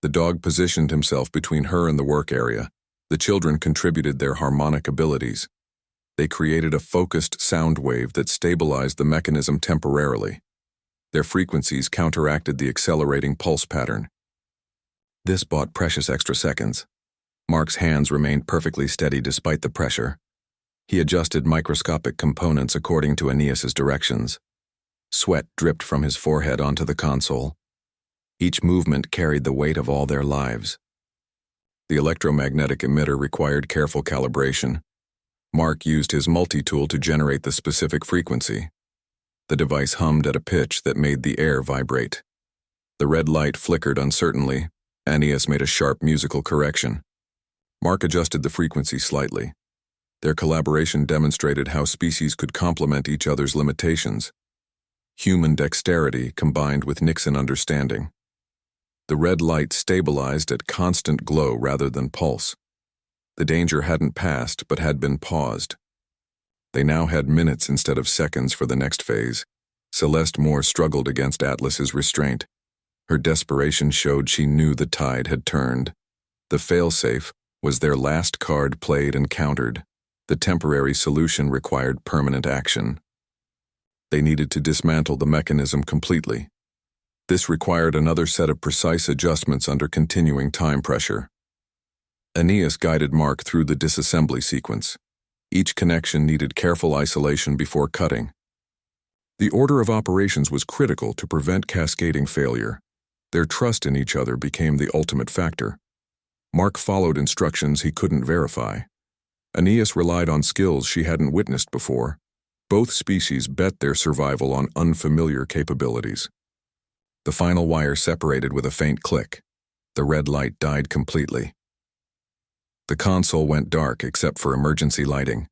The dog positioned himself between her and the work area. The children contributed their harmonic abilities. They created a focused sound wave that stabilized the mechanism temporarily. Their frequencies counteracted the accelerating pulse pattern. This bought precious extra seconds. Mark's hands remained perfectly steady despite the pressure. He adjusted microscopic components according to Aeneas's directions. Sweat dripped from his forehead onto the console. Each movement carried the weight of all their lives. The electromagnetic emitter required careful calibration. Mark used his multi-tool to generate the specific frequency. The device hummed at a pitch that made the air vibrate. The red light flickered uncertainly. Aeneas made a sharp musical correction. Mark adjusted the frequency slightly. Their collaboration demonstrated how species could complement each other's limitations. Human dexterity combined with Nixon understanding. The red light stabilized at constant glow rather than pulse. The danger hadn't passed but had been paused. They now had minutes instead of seconds for the next phase. Celeste Moore struggled against Atlas's restraint. Her desperation showed she knew the tide had turned. The failsafe was their last card played and countered. The temporary solution required permanent action. They needed to dismantle the mechanism completely. This required another set of precise adjustments under continuing time pressure. Aeneas guided Mark through the disassembly sequence. Each connection needed careful isolation before cutting. The order of operations was critical to prevent cascading failure. Their trust in each other became the ultimate factor. Mark followed instructions he couldn't verify. Aeneas relied on skills she hadn't witnessed before. Both species bet their survival on unfamiliar capabilities. The final wire separated with a faint click. The red light died completely. The console went dark except for emergency lighting.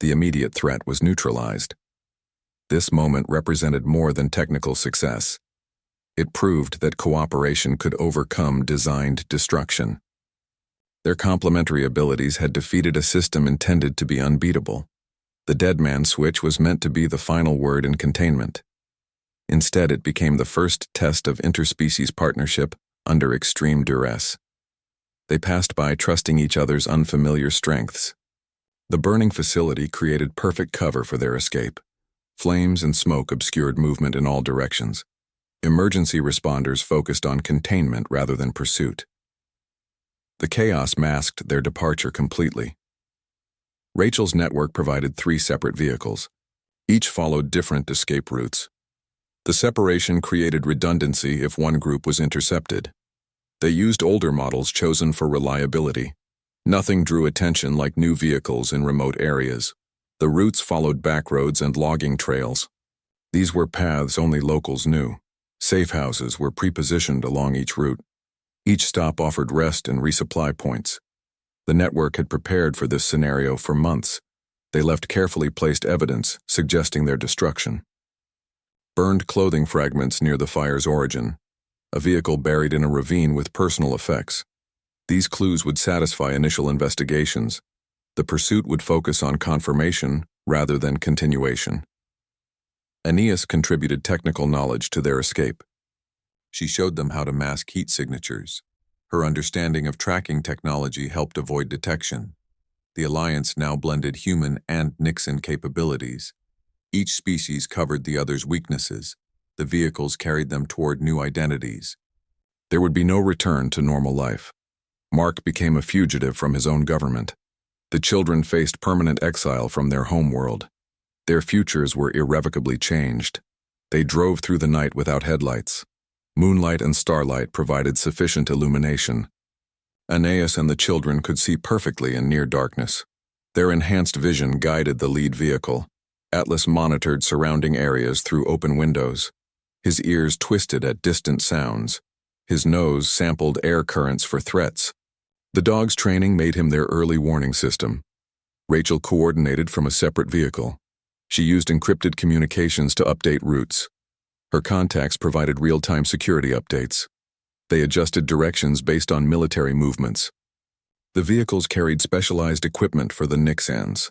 The immediate threat was neutralized. This moment represented more than technical success. It proved that cooperation could overcome designed destruction. Their complementary abilities had defeated a system intended to be unbeatable. The dead man switch was meant to be the final word in containment. Instead, it became the first test of interspecies partnership under extreme duress. They passed by trusting each other's unfamiliar strengths. The burning facility created perfect cover for their escape. Flames and smoke obscured movement in all directions. Emergency responders focused on containment rather than pursuit. The chaos masked their departure completely. Rachel's network provided 3 separate vehicles. Each followed different escape routes. The separation created redundancy if one group was intercepted. They used older models chosen for reliability. Nothing drew attention like new vehicles in remote areas. The routes followed backroads and logging trails. These were paths only locals knew. Safe houses were pre-positioned along each route. Each stop offered rest and resupply points. The network had prepared for this scenario for months. They left carefully placed evidence suggesting their destruction. Burned clothing fragments near the fire's origin. A vehicle buried in a ravine with personal effects. These clues would satisfy initial investigations. The pursuit would focus on confirmation rather than continuation. Aeneas contributed technical knowledge to their escape. She showed them how to mask heat signatures. Her understanding of tracking technology helped avoid detection. The alliance now blended human and Nixon capabilities. Each species covered the other's weaknesses. The vehicles carried them toward new identities. There would be no return to normal life. Mark became a fugitive from his own government. The children faced permanent exile from their homeworld. Their futures were irrevocably changed. They drove through the night without headlights. Moonlight and starlight provided sufficient illumination. Aeneas and the children could see perfectly in near darkness. Their enhanced vision guided the lead vehicle. Atlas monitored surrounding areas through open windows. His ears twisted at distant sounds. His nose sampled air currents for threats. The dog's training made him their early warning system. Rachel coordinated from a separate vehicle. She used encrypted communications to update routes. Her contacts provided real-time security updates. They adjusted directions based on military movements. The vehicles carried specialized equipment for the Nixans.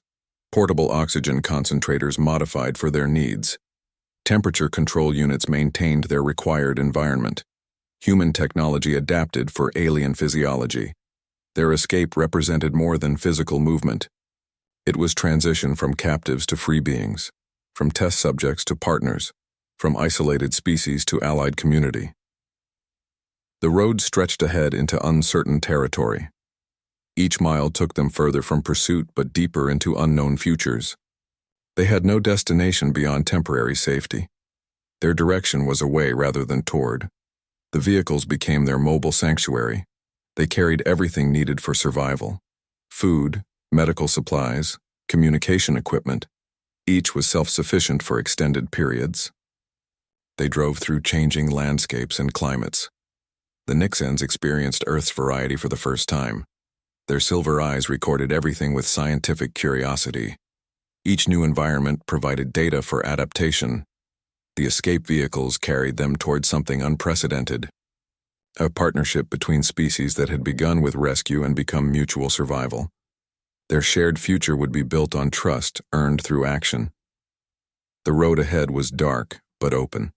Portable oxygen concentrators modified for their needs. Temperature control units maintained their required environment. Human technology adapted for alien physiology. Their escape represented more than physical movement. It was transition from captives to free beings, from test subjects to partners, from isolated species to allied community. The road stretched ahead into uncertain territory. Each mile took them further from pursuit but deeper into unknown futures. They had no destination beyond temporary safety. Their direction was away rather than toward. The vehicles became their mobile sanctuary. They carried everything needed for survival: food, medical supplies, communication equipment. Each was self-sufficient for extended periods. They drove through changing landscapes and climates. The Nixans experienced Earth's variety for the first time. Their silver eyes recorded everything with scientific curiosity. Each new environment provided data for adaptation. The escape vehicles carried them toward something unprecedented. A partnership between species that had begun with rescue and become mutual survival. Their shared future would be built on trust earned through action. The road ahead was dark but open.